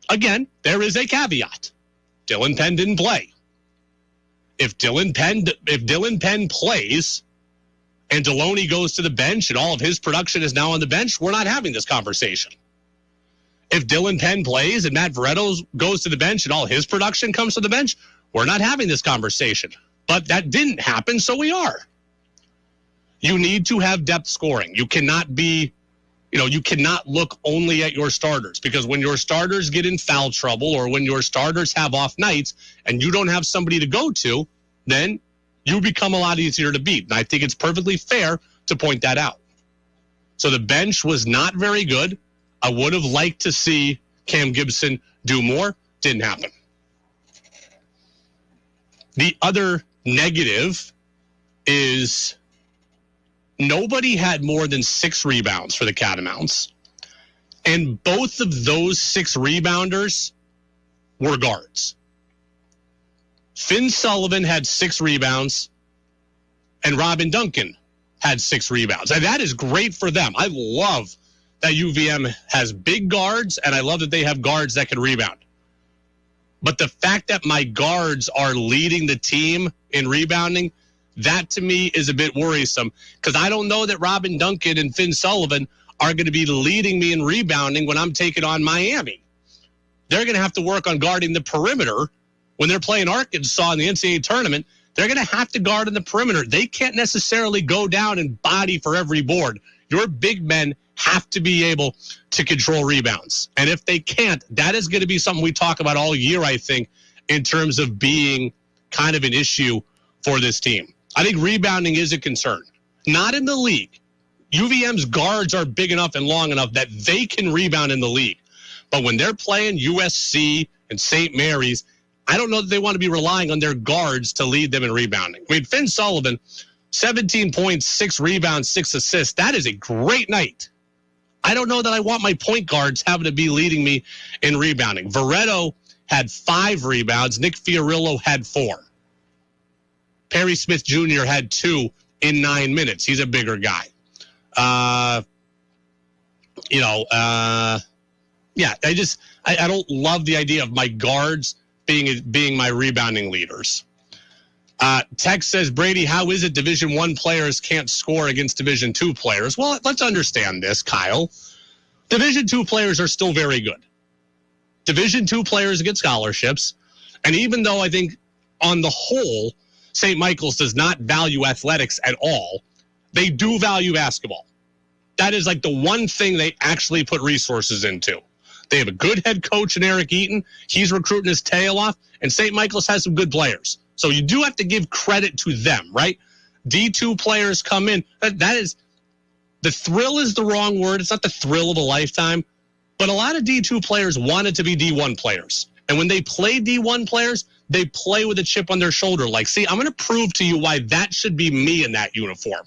Again, there is a caveat. Dylan Penn didn't play. If Dylan Penn plays and Deloney goes to the bench and all of his production is now on the bench, we're not having this conversation. If Dylan Penn plays and Matt Veretto goes to the bench and all his production comes to the bench, we're not having this conversation. But that didn't happen, so we are. You need to have depth scoring. You cannot you cannot look only at your starters, because when your starters get in foul trouble or when your starters have off nights and you don't have somebody to go to, then you become a lot easier to beat. And I think it's perfectly fair to point that out. So the bench was not very good. I would have liked to see Cam Gibson do more. Didn't happen. The other negative is nobody had more than 6 rebounds for the Catamounts. And both of those 6 rebounders were guards. Finn Sullivan had 6 rebounds, and Robin Duncan had 6 rebounds. And that is great for them. I love that UVM has big guards, and I love that they have guards that can rebound. But the fact that my guards are leading the team in rebounding, that to me is a bit worrisome, because I don't know that Robin Duncan and Finn Sullivan are going to be leading me in rebounding when I'm taking on Miami. They're going to have to work on guarding the perimeter. When they're playing Arkansas in the NCAA tournament, they're going to have to guard in the perimeter. They can't necessarily go down and body for every board. Your big men have to be able to control rebounds. And if they can't, that is going to be something we talk about all year, I think, in terms of being kind of an issue for this team. I think rebounding is a concern. Not in the league. UVM's guards are big enough and long enough that they can rebound in the league. But when they're playing USC and St. Mary's, I don't know that they want to be relying on their guards to lead them in rebounding. I mean, Finn Sullivan, 17 points, 6 rebounds, 6 assists. That is a great night. I don't know that I want my point guards having to be leading me in rebounding. Veretto had 5 rebounds. Nick Fiorillo had 4. Perry Smith Jr. had 2 in 9 minutes. He's a bigger guy. I don't love the idea of my guards being my rebounding leaders. Tex says, Brady, how is it Division I players can't score against Division II players? Well, let's understand this, Kyle. Division II players are still very good. Division II players get scholarships. And even though I think on the whole, St. Michael's does not value athletics at all, they do value basketball. That is like the one thing they actually put resources into. They have a good head coach in Eric Eaton. He's recruiting his tail off. And St. Michael's has some good players. So you do have to give credit to them, right? D2 players come in. That is, the thrill is the wrong word. It's not the thrill of a lifetime. But a lot of D2 players wanted to be D1 players. And when they play D1 players, they play with a chip on their shoulder. Like, see, I'm going to prove to you why that should be me in that uniform.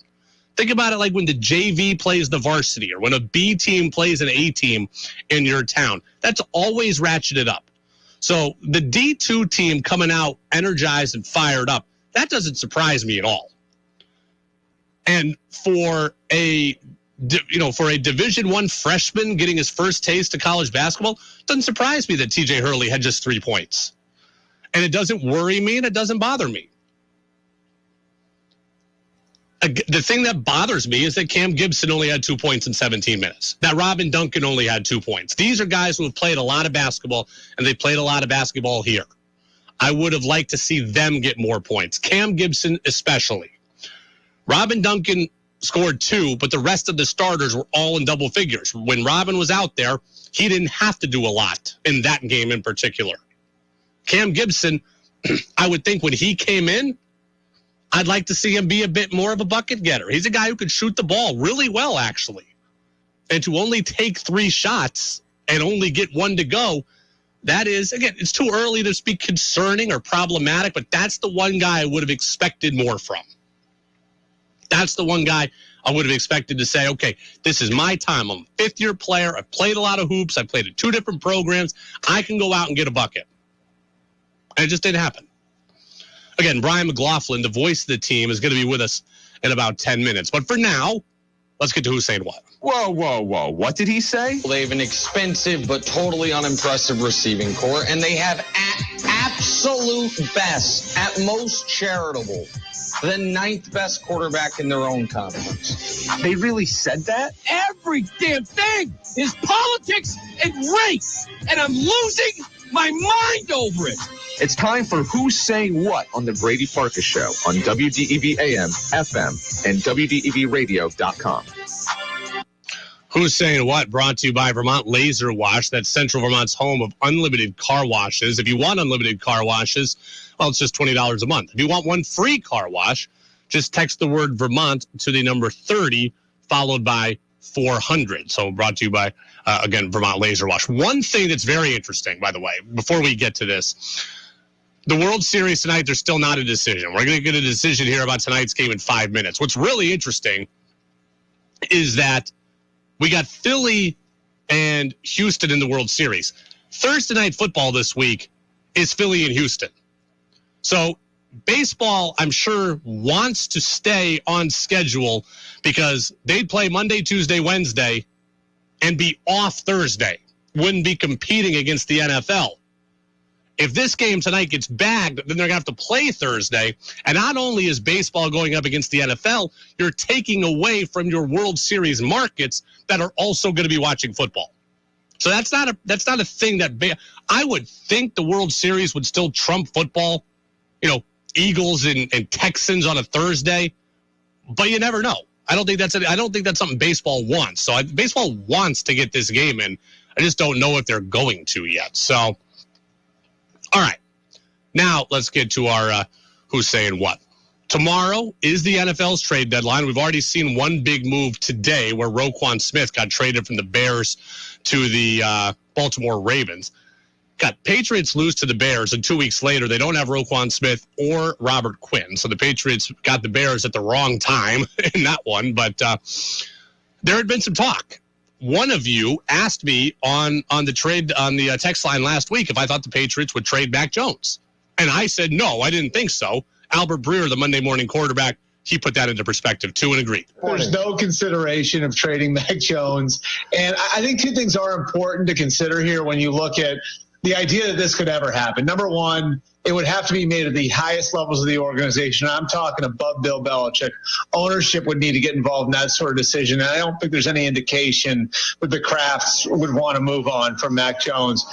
Think about it like when the JV plays the varsity or when a B team plays an A team in your town. That's always ratcheted up. So the D2 team coming out energized and fired up, that doesn't surprise me at all. And for a Division I freshman getting his first taste of college basketball, doesn't surprise me that TJ Hurley had just 3 points. And it doesn't worry me and it doesn't bother me. The thing that bothers me is that Cam Gibson only had 2 points in 17 minutes. That Robin Duncan only had 2 points. These are guys who have played a lot of basketball, and they played a lot of basketball here. I would have liked to see them get more points. Cam Gibson especially. Robin Duncan scored 2, but the rest of the starters were all in double figures. When Robin was out there, he didn't have to do a lot in that game in particular. Cam Gibson, I would think when he came in, I'd like to see him be a bit more of a bucket getter. He's a guy who could shoot the ball really well, actually. And to only take 3 shots and only get 1 to go, that is, again, it's too early to speak concerning or problematic, but that's the one guy I would have expected more from. That's the one guy I would have expected to say, okay, this is my time. I'm a 5th-year player. I've played a lot of hoops. I've played at 2 different programs. I can go out and get a bucket. And it just didn't happen. Again, Brian McLaughlin, the voice of the team, is going to be with us in about 10 minutes. But for now, let's get to who's saying what. Whoa. What did he say? They have an expensive but totally unimpressive receiving core, and they have at absolute best, at most charitable, the 9th best quarterback in their own conference. They really said that? Every damn thing is politics and race, and I'm losing my mind over it. It's time for Who's Saying What on the Brady Farkas Show on WDEV AM, FM, and WDEVradio.com. Who's Saying What? Brought to you by Vermont Laser Wash. That's Central Vermont's home of unlimited car washes. If you want unlimited car washes, well, it's just $20 a month. If you want one free car wash, just text the word Vermont to the number 30, followed by 400. So brought to you by, again, Vermont Laser Wash. One thing that's very interesting, by the way, before we get to this, the World Series tonight, there's still not a decision. We're going to get a decision here about tonight's game in 5 minutes. What's really interesting is that we got Philly and Houston in the World Series. Thursday night football this week is Philly and Houston. So baseball, I'm sure, wants to stay on schedule because they'd play Monday, Tuesday, Wednesday, and be off Thursday. Wouldn't be competing against the NFL. If this game tonight gets bagged, then they're going to have to play Thursday. And not only is baseball going up against the NFL, you're taking away from your World Series markets that are also going to be watching football. So that's not a thing that I would think the World Series would still trump football. You know, Eagles and Texans on a Thursday, but you never know. I don't think that's something baseball wants. So baseball wants to get this game in. I just don't know if they're going to yet. So. All right, now let's get to our Who's Saying What. Tomorrow is the NFL's trade deadline. We've already seen one big move today where Roquan Smith got traded from the Bears to the Baltimore Ravens. Got Patriots lose to the Bears, and 2 weeks later, they don't have Roquan Smith or Robert Quinn. So the Patriots got the Bears at the wrong time in that one, but there had been some talk. One of you asked me on the text line last week if I thought the Patriots would trade Mac Jones. And I said, no, I didn't think so. Albert Breer, the Monday morning quarterback, he put that into perspective too and agreed. There's no consideration of trading Mac Jones. And I think 2 things are important to consider here when you look at the idea that this could ever happen. Number one, it would have to be made at the highest levels of the organization. I'm talking above Bill Belichick. Ownership would need to get involved in that sort of decision. And I don't think there's any indication that the Crafts would want to move on from Mac Jones.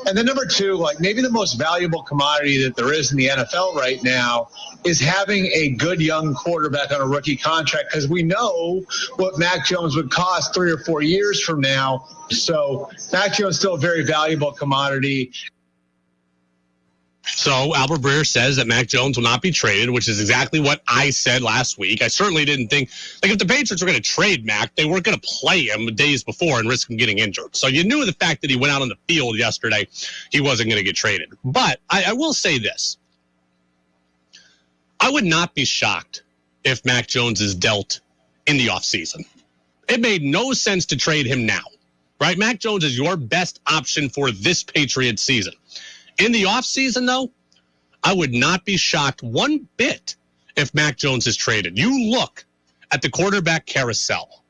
And then number 2, like maybe the most valuable commodity that there is in the NFL right now is having a good young quarterback on a rookie contract, because we know what Mac Jones would cost 3 or 4 years from now. So Mac Jones is still a very valuable commodity. So Albert Breer says that Mac Jones will not be traded, which is exactly what I said last week. I certainly didn't think, like, if the Patriots were going to trade Mac, they weren't going to play him days before and risk him getting injured. So you knew the fact that he went out on the field yesterday, he wasn't going to get traded. But I will say this. I would not be shocked if Mac Jones is dealt in the offseason. It made no sense to trade him now, right? Mac Jones is your best option for this Patriots season. In the offseason, though, I would not be shocked one bit if Mac Jones is traded. You look at the quarterback carousel.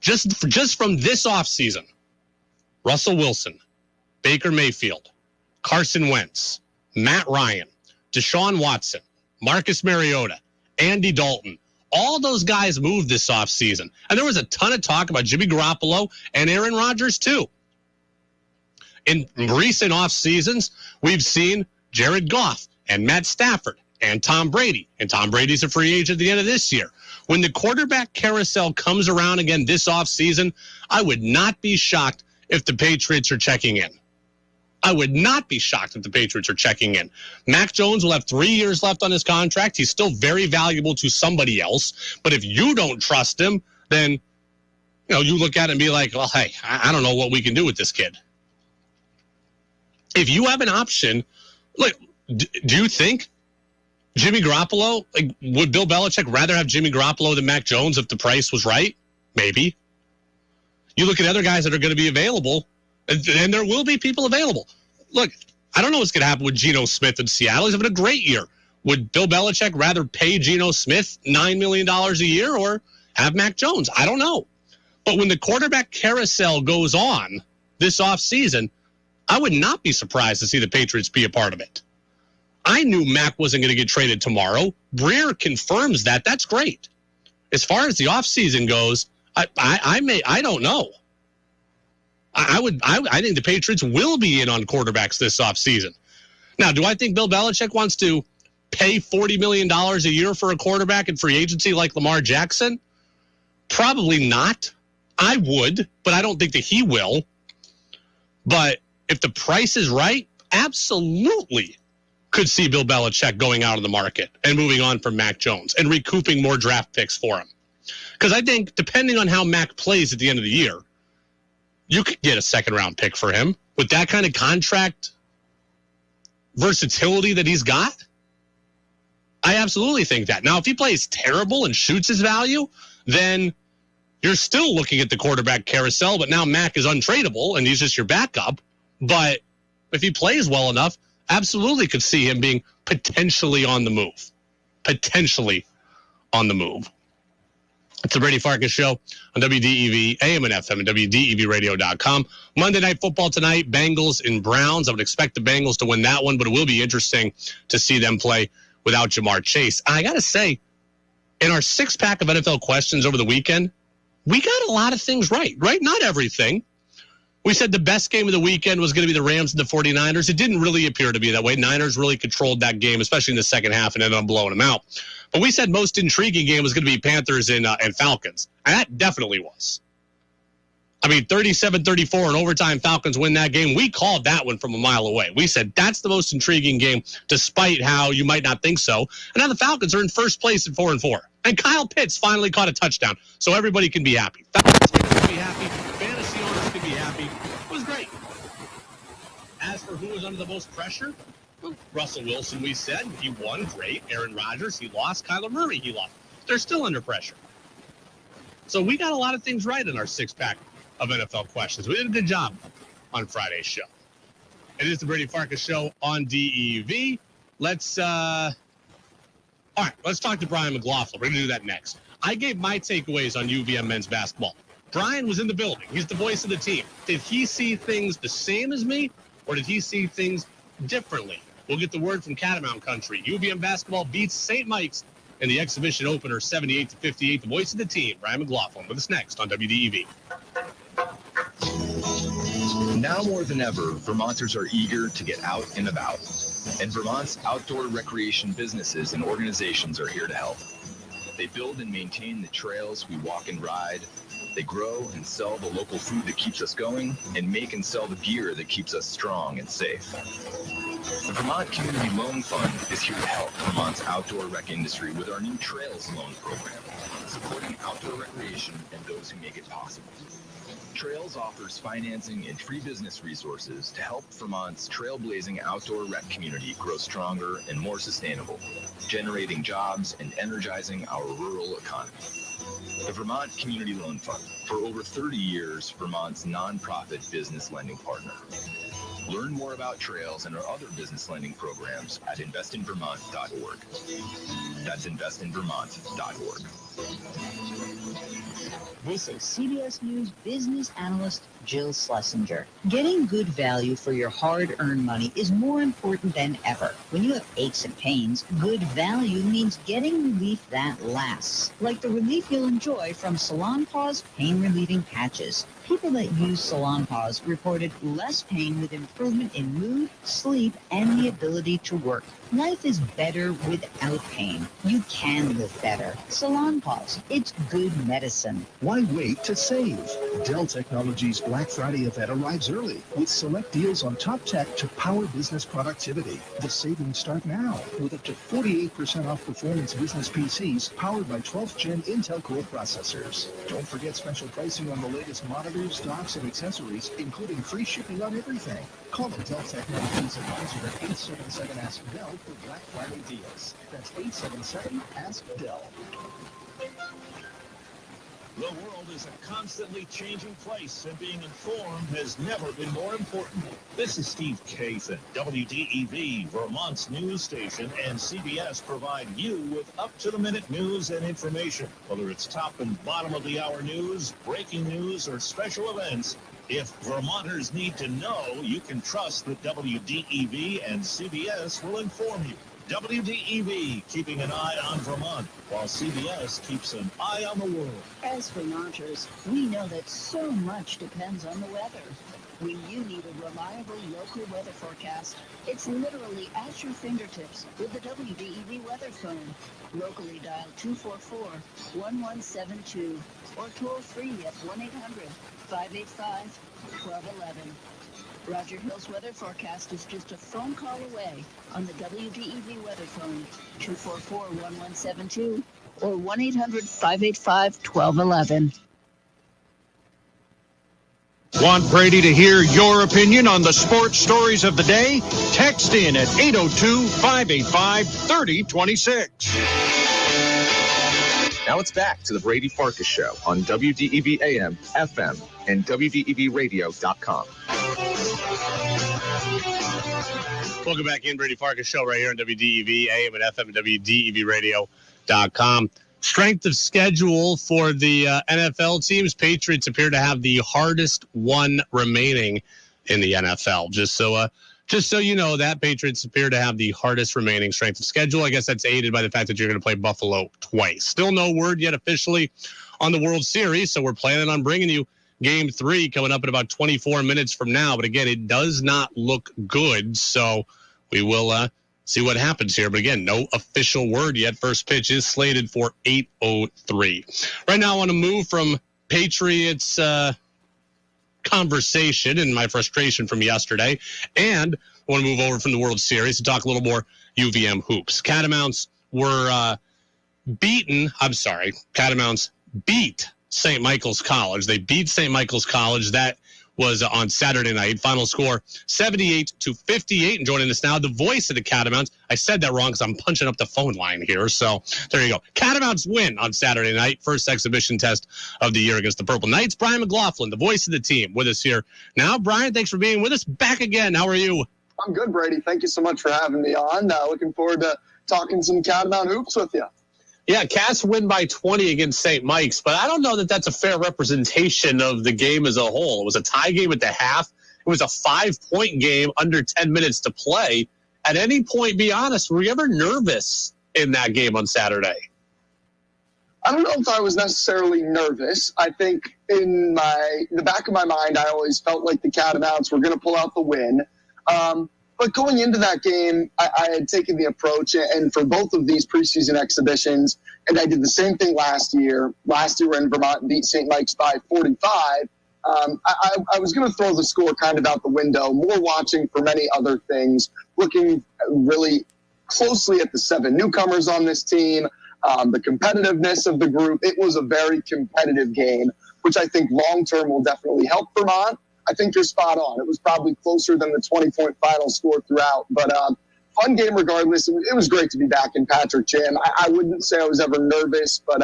Just from this offseason, Russell Wilson, Baker Mayfield, Carson Wentz, Matt Ryan, Deshaun Watson, Marcus Mariota, Andy Dalton, All those guys moved this offseason. And there was a ton of talk about Jimmy Garoppolo and Aaron Rodgers, too. In recent off seasons, we've seen Jared Goff and Matt Stafford and Tom Brady. And Tom Brady's a free agent at the end of this year. When the quarterback carousel comes around again this offseason, I would not be shocked if the Patriots are checking in. I would not be shocked if the Patriots are checking in. Mac Jones will have 3 years left on his contract. He's still very valuable to somebody else. But if you don't trust him, then you look at it and be like, well, hey, I don't know what we can do with this kid. If you have an option, look, do you think Jimmy Garoppolo, would Bill Belichick rather have Jimmy Garoppolo than Mac Jones if the price was right? Maybe. You look at other guys that are going to be available, and there will be people available. Look, I don't know what's going to happen with Geno Smith in Seattle. He's having a great year. Would Bill Belichick rather pay Geno Smith $9 million a year or have Mac Jones? I don't know. But when the quarterback carousel goes on this offseason, I would not be surprised to see the Patriots be a part of it. I knew Mac wasn't going to get traded tomorrow. Breer confirms that. That's great. As far as the offseason goes, I don't know. I think the Patriots will be in on quarterbacks this offseason. Now, do I think Bill Belichick wants to pay $40 million a year for a quarterback in free agency like Lamar Jackson? Probably not. I would, but I don't think that he will. But if the price is right, absolutely could see Bill Belichick going out of the market and moving on from Mac Jones and recouping more draft picks for him. Because I think depending on how Mac plays at the end of the year, you could get a second-round pick for him with that kind of contract versatility that he's got. I absolutely think that. Now, if he plays terrible and shoots his value, then you're still looking at the quarterback carousel, but now Mac is untradeable and he's just your backup. But if he plays well enough, absolutely could see him being potentially on the move. Potentially on the move. It's the Brady Farkas Show on WDEV, AM and FM, and WDEVradio.com. Monday Night Football tonight, Bengals and Browns. I would expect the Bengals to win that one, but it will be interesting to see them play without Jamar Chase. I got to say, in our six-pack of NFL questions over the weekend, we got a lot of things right? Not everything. We said the best game of the weekend was going to be the Rams and the 49ers. It didn't really appear to be that way. Niners really controlled that game, especially in the second half, and ended up blowing them out. But we said most intriguing game was going to be Panthers and Falcons. And that definitely was. I mean, 37-34 in overtime, Falcons win that game. We called that one from a mile away. We said that's the most intriguing game, despite how you might not think so. And now the Falcons are in first place at 4-4. And Kyle Pitts finally caught a touchdown, so everybody can be happy. Falcons can be happy. Fantasy owners can be happy. It was great. As for who was under the most pressure, well, Russell Wilson, we said. He won. Great. Aaron Rodgers, he lost. Kyler Murray, he lost. They're still under pressure. So we got a lot of things right in our six-pack of NFL questions. We did a good job on Friday's show. It is the Brady Farkas Show on DEV. All right, let's talk to Brian McLaughlin. We're going to do that next. I gave my takeaways on UVM men's basketball. Brian was in the building. He's the voice of the team. Did he see things the same as me, or did he see things differently? We'll get the word from Catamount Country. UVM basketball beats St. Mike's in the exhibition opener 78-58. The voice of the team, Brian McLaughlin, with us next on WDEV. Now more than ever, Vermonters are eager to get out and about. And Vermont's outdoor recreation businesses and organizations are here to help. They build and maintain the trails we walk and ride. They grow and sell the local food that keeps us going, and make and sell the gear that keeps us strong and safe. The Vermont Community Loan Fund is here to help Vermont's outdoor rec industry with our new Trails Loan Program, supporting outdoor recreation and those who make it possible. Trails offers financing and free business resources to help Vermont's trailblazing outdoor rec community grow stronger and more sustainable, generating jobs and energizing our rural economy. The Vermont Community Loan Fund, for over 30 years, Vermont's nonprofit business lending partner. Learn more about trails and our other business lending programs at investinvermont.org. That's investinvermont.org. This is CBS News business analyst Jill Schlesinger. Getting good value for your hard-earned money is more important than ever. When you have aches and pains, good value means getting relief that lasts, like the relief you'll enjoy from Salon Paws pain-relieving patches. People that use Salon Paws reported less pain with improvement in mood, sleep, and the ability to work. Life is better without pain. You can live better. Salon Paws, it's good medicine. Why wait to save? Dell Technologies Black Friday event arrives early with select deals on top tech to power business productivity. The savings start now with up to 48% off performance business PCs powered by 12th Gen Intel Core processors. Don't forget special pricing on the latest monitors, docks, and accessories, including free shipping on everything. Call the Dell Technologies advisor at 877-ASK-DELL for Black Friday deals. That's 877-ASK-DELL. The world is a constantly changing place, and being informed has never been more important. This is Steve Kathan. WDEV, Vermont's news station, and CBS provide you with up-to-the-minute news and information. Whether it's top and bottom of the hour news, breaking news, or special events, if Vermonters need to know, you can trust that WDEV and CBS will inform you. WDEV, keeping an eye on Vermont, while CBS keeps an eye on the world. As Vermonters, we know that so much depends on the weather. When you need a reliable local weather forecast, it's literally at your fingertips with the WDEV weather phone. Locally dial 244-1172 or toll free at 1-800-585-1211. Roger Hill's weather forecast is just a phone call away on the WDEV weather phone, 244-1172 or 1-800-585-1211. Want Brady to hear your opinion on the sports stories of the day? Text in at 802-585-3026. Now it's back to the Brady Farkas Show on WDEV AM, FM, and WDEVradio.com. Welcome back in, Brady Farkas Show right here on WDEV AM and FM and WDEVradio.com. Strength of schedule for the NFL teams. Patriots appear to have the hardest one remaining in the NFL. Just so you know, that Patriots appear to have the hardest remaining strength of schedule. I guess that's aided by the fact that you're going to play Buffalo twice. Still no word yet officially on the World Series, so we're planning on bringing you Game 3 coming up in about 24 minutes from now. But again, it does not look good, so we will see what happens here. But again, no official word yet. First pitch is slated for 8:03. Right now, I want to move from Patriots conversation and my frustration from yesterday, and I want to move over from the World Series to talk a little more UVM hoops. Catamounts beat St. Michael's College. They beat St. Michael's College. That was on Saturday night. Final score 78-58. And joining us now, the voice of the Catamounts. I said that wrong because I'm punching up the phone line here. So there you go. Catamounts win on Saturday night. First exhibition test of the year against the Purple Knights. Brian McLaughlin, the voice of the team, with us here now. Brian, thanks for being with us. Back again. How are you? I'm good, Brady. Thank you so much for having me on. Looking forward to talking some Catamount hoops with you. Yeah, Cats win by 20 against St. Mike's, but I don't know that that's a fair representation of the game as a whole. It was a tie game at the half. It was a 5-point game under 10 minutes to play. At any point, be honest, were you ever nervous in that game on Saturday? I don't know if I was necessarily nervous. I think in the back of my mind, I always felt like the Catamounts were going to pull out the win. But going into that game, I had taken the approach, and for both of these preseason exhibitions, and I did the same thing last year. Last year when Vermont beat St. Mike's by 45, I was going to throw the score kind of out the window, more watching for many other things, looking really closely at the 7 newcomers on this team, the competitiveness of the group. It was a very competitive game, which I think long-term will definitely help Vermont. I think you're spot on. It was probably closer than the 20-point final score throughout. But fun game regardless. It was great to be back in Patrick Gym. I wouldn't say I was ever nervous, but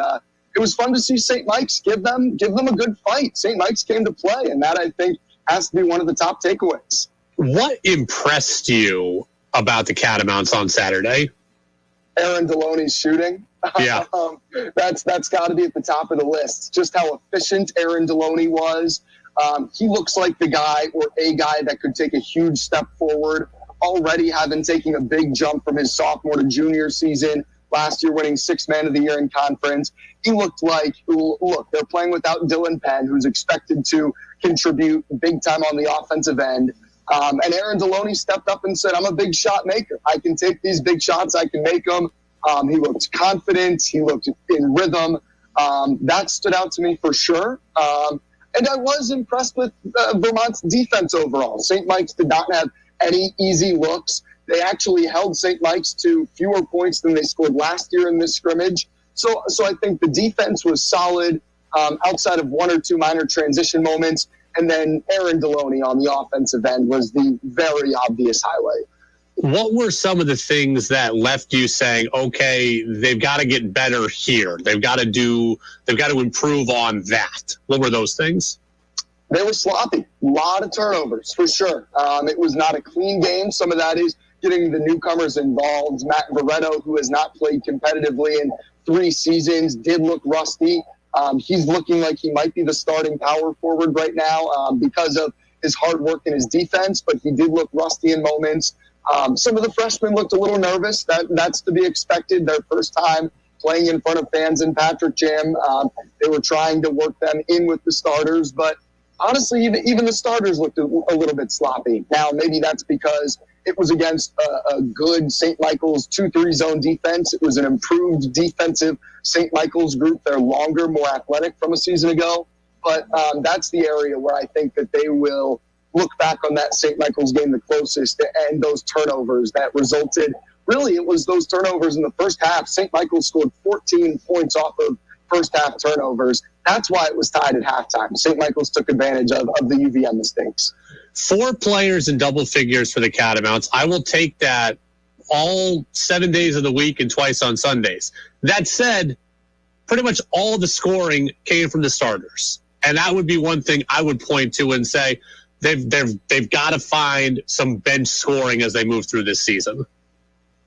it was fun to see St. Mike's give them a good fight. St. Mike's came to play, and that, I think, has to be one of the top takeaways. What impressed you about the Catamounts on Saturday? Aaron Deloney's shooting. Yeah. That's got to be at the top of the list. Just how efficient Aaron Deloney was. He looks like the guy or a guy that could take a huge step forward, already having taken a big jump from his sophomore to junior season. Last year winning 6th Man of the Year in conference. He looked like, look, they're playing without Dylan Penn, who's expected to contribute big time on the offensive end. And Aaron Deloney stepped up and said, I'm a big shot maker. I can take these big shots. I can make them. He looked confident. He looked in rhythm. That stood out to me for sure. And I was impressed with Vermont's defense overall. St. Mike's did not have any easy looks. They actually held St. Mike's to fewer points than they scored last year in this scrimmage. So I think the defense was solid outside of one or two minor transition moments. And then Aaron Deloney on the offensive end was the very obvious highlight. What were some of the things that left you saying, okay, they've got to get better here. They've got to improve on that. What were those things? They were sloppy. A lot of turnovers, for sure. It was not a clean game. Some of that is getting the newcomers involved. Matt Veretto, who has not played competitively in 3 seasons, did look rusty. He's looking like he might be the starting power forward right now because of his hard work in his defense, but he did look rusty in moments. Some of the freshmen looked a little nervous. That's to be expected. Their first time playing in front of fans in Patrick Gym. They were trying to work them in with the starters, but honestly, even the starters looked a little bit sloppy. Now, maybe that's because it was against a good St. Michael's 2-3 zone defense. It was an improved defensive St. Michael's group. They're longer, more athletic from a season ago. But that's the area where I think that they will look back on that St. Michael's game the closest, and those turnovers that resulted. Really, it was those turnovers in the first half. St. Michael's scored 14 points off of first half turnovers. That's why it was tied at halftime. St. Michael's took advantage of the UVM mistakes. 4 players in double figures for the Catamounts. I will take that all 7 days of the week and twice on Sundays. That said, pretty much all the scoring came from the starters. And that would be one thing I would point to and say they've got to find some bench scoring as they move through this season.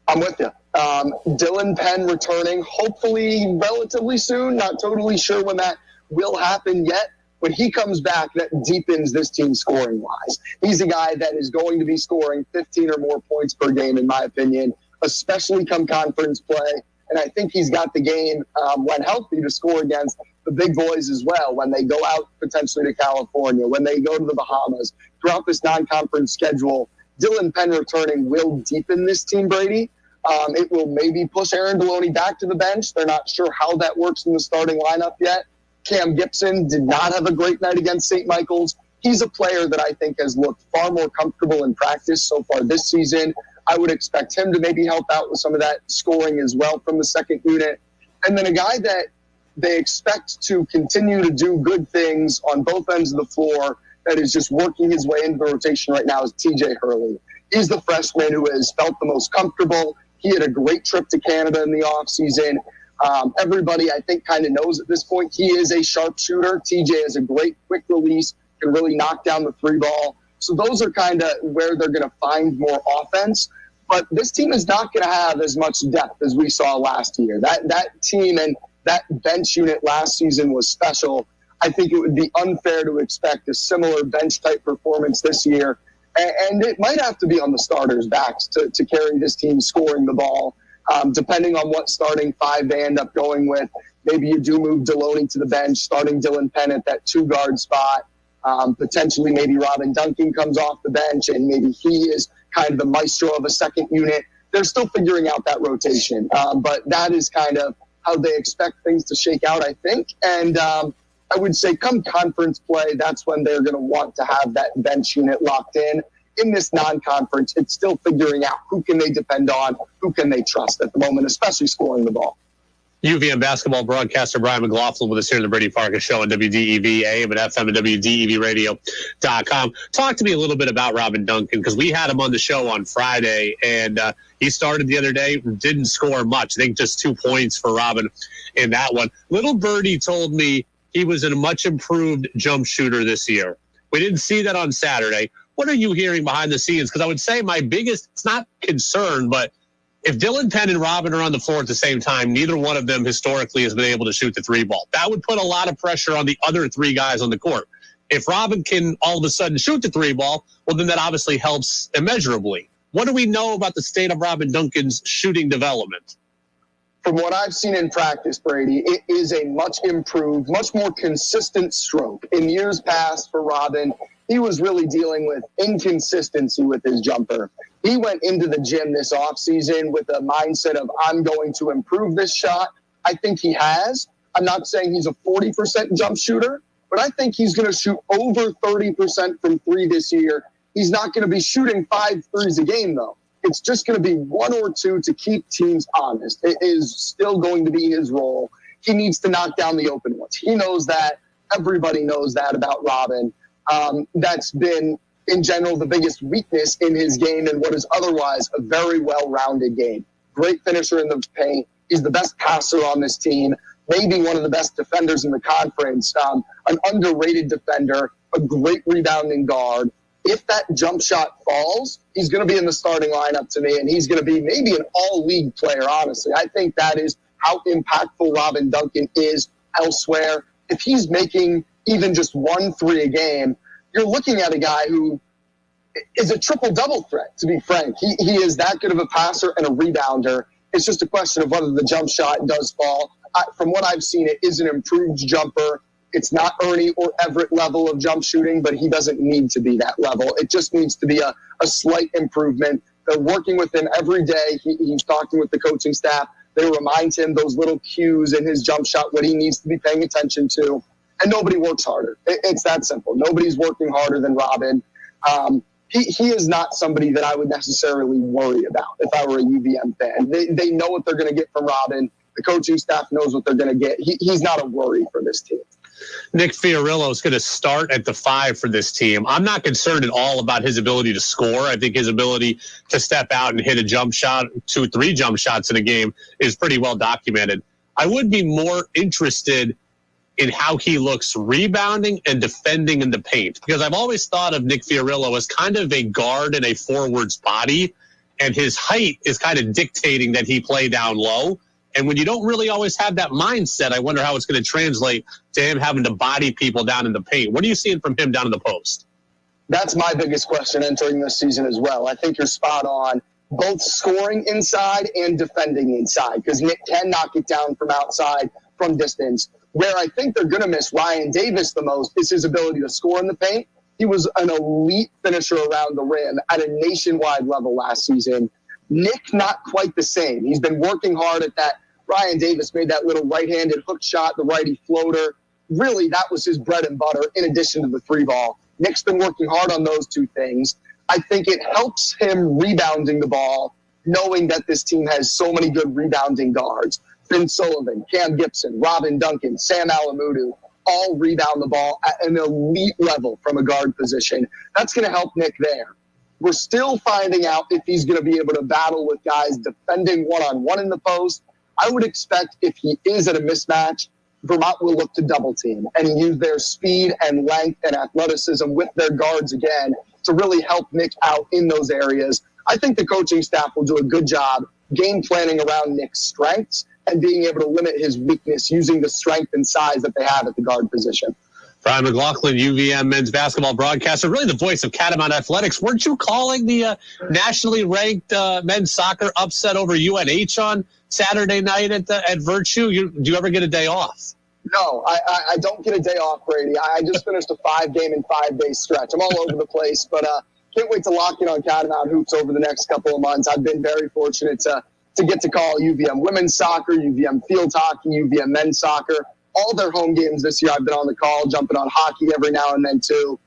I'm with you. Dylan Penn returning, hopefully relatively soon. Not totally sure when that will happen yet. When he comes back, that deepens this team scoring-wise. He's a guy that is going to be scoring 15 or more points per game, in my opinion, especially come conference play. And I think he's got the game, when healthy, to score against the big boys as well, when they go out potentially to California, when they go to the Bahamas. Throughout this non-conference schedule, Dylan Penn returning will deepen this team, Brady. It will maybe push Aaron Deloney back to the bench. They're not sure how that works in the starting lineup yet. Cam Gibson did not have a great night against St. Michael's. He's a player that I think has looked far more comfortable in practice so far this season. I would expect him to maybe help out with some of that scoring as well from the second unit. And then a guy that they expect to continue to do good things on both ends of the floor that is just working his way into the rotation right now is TJ Hurley. He's the freshman who has felt the most comfortable. He had a great trip to Canada in the offseason. Everybody, I think, kind of knows at this point he is a sharpshooter. TJ has a great quick release, can really knock down the 3 ball. So those are kind of where they're going to find more offense. But this team is not going to have as much depth as we saw last year. That team and that bench unit last season was special. I think it would be unfair to expect a similar bench-type performance this year. And it might have to be on the starters' backs to carry this team scoring the ball. Depending on what starting 5 they end up going with. Maybe you do move Deloney to the bench, starting Dylan Penn at that 2-guard spot. Potentially maybe Robin Duncan comes off the bench and maybe he is kind of the maestro of a second unit. They're still figuring out that rotation. But that is kind of how they expect things to shake out, I think. And I would say come conference play, that's when they're going to want to have that bench unit locked in. In this non-conference, it's still figuring out who can they depend on, who can they trust at the moment, especially scoring the ball. UVM basketball broadcaster Brian McLaughlin with us here on the Brady Farkas Show on WDEV AM and FM and WDEVradio.com. Talk to me a little bit about Robin Duncan, because we had him on the show on Friday, and he started the other day, didn't score much. I think just 2 points for Robin in that one. Little Birdie told me he was a much improved jump shooter this year. We didn't see that on Saturday. What are you hearing behind the scenes? Because I would say my biggest, it's not concern, but if Dylan Penn and Robin are on the floor at the same time, neither one of them historically has been able to shoot the three ball. That would put a lot of pressure on the other three guys on the court. If Robin can all of a sudden shoot the three ball, well, then that obviously helps immeasurably. What do we know about the state of Robin Duncan's shooting development? From what I've seen in practice, Brady, it is a much improved, much more consistent stroke. In years past for Robin, he was really dealing with inconsistency with his jumper. He went into the gym this offseason with a mindset of, I'm going to improve this shot. I think he has. I'm not saying he's a 40% jump shooter, but I think he's going to shoot over 30% from three this year. He's not going to be shooting 5 threes a game, though. It's just going to be 1 or 2 to keep teams honest. It is still going to be his role. He needs to knock down the open ones. He knows that. Everybody knows that about Robin. That's been, in general, the biggest weakness in his game and what is otherwise a very well-rounded game. Great finisher in the paint. He's the best passer on this team, maybe one of the best defenders in the conference, an underrated defender, a great rebounding guard. If that jump shot falls, he's going to be in the starting lineup to me, and he's going to be maybe an all-league player, honestly. I think that is how impactful Robin Duncan is elsewhere. If he's making even just 1 3 a game, you're looking at a guy who is a triple-double threat, to be frank. He is that good of a passer and a rebounder. It's just a question of whether the jump shot does fall. From what I've seen, it is an improved jumper. It's not Ernie or Everett level of jump shooting, but he doesn't need to be that level. It just needs to be a slight improvement. They're working with him every day. He's talking with the coaching staff. They remind him those little cues in his jump shot, what he needs to be paying attention to. And nobody works harder. It's that simple. Nobody's working harder than Robin. He is not somebody that I would necessarily worry about if I were a UVM fan. They know what they're going to get from Robin. The coaching staff knows what they're going to get. He's not a worry for this team. Nick Fiorillo is going to start at the 5 for this team. I'm not concerned at all about his ability to score. I think his ability to step out and hit a jump shot, 2, 3 jump shots in a game is pretty well documented. I would be more interested in how he looks rebounding and defending in the paint, because I've always thought of Nick Fiorillo as kind of a guard and a forward's body, and his height is kind of dictating that he play down low. And when you don't really always have that mindset, I wonder how it's going to translate to him having to body people down in the paint. What are you seeing from him down in the post? That's my biggest question entering this season as well. I think you're spot on, both scoring inside and defending inside, because Nick can knock it down from outside, from distance. Where I think they're going to miss Ryan Davis the most is his ability to score in the paint. He was an elite finisher around the rim at a nationwide level last season. Nick, not quite the same. He's been working hard at that. Ryan Davis made that little right-handed hook shot, the righty floater. Really, that was his bread and butter in addition to the 3 ball. Nick's been working hard on those 2 things. I think it helps him rebounding the ball, knowing that this team has so many good rebounding guards. Finn Sullivan, Cam Gibson, Robin Duncan, Sam Alamudu, all rebound the ball at an elite level from a guard position. That's going to help Nick there. We're still finding out if he's going to be able to battle with guys defending one-on-one in the post. I would expect if he is at a mismatch, Vermont will look to double team and use their speed and length and athleticism with their guards again to really help Nick out in those areas. I think the coaching staff will do a good job game planning around Nick's strengths and being able to limit his weakness using the strength and size that they have at the guard position. Brian McLaughlin, UVM men's basketball broadcaster, really the voice of Catamount Athletics. Weren't you calling the nationally ranked men's soccer upset over UNH on Saturday night at Virtue? Do you ever get a day off? No, I don't get a day off, Brady. I just finished a 5-game and 5-day stretch. I'm all over the place, but can't wait to lock in on Catamount Hoops over the next couple of months. I've been very fortunate to get to call UVM women's soccer, UVM field hockey, UVM men's soccer. All their home games this year, I've been on the call, jumping on hockey every now and then, too.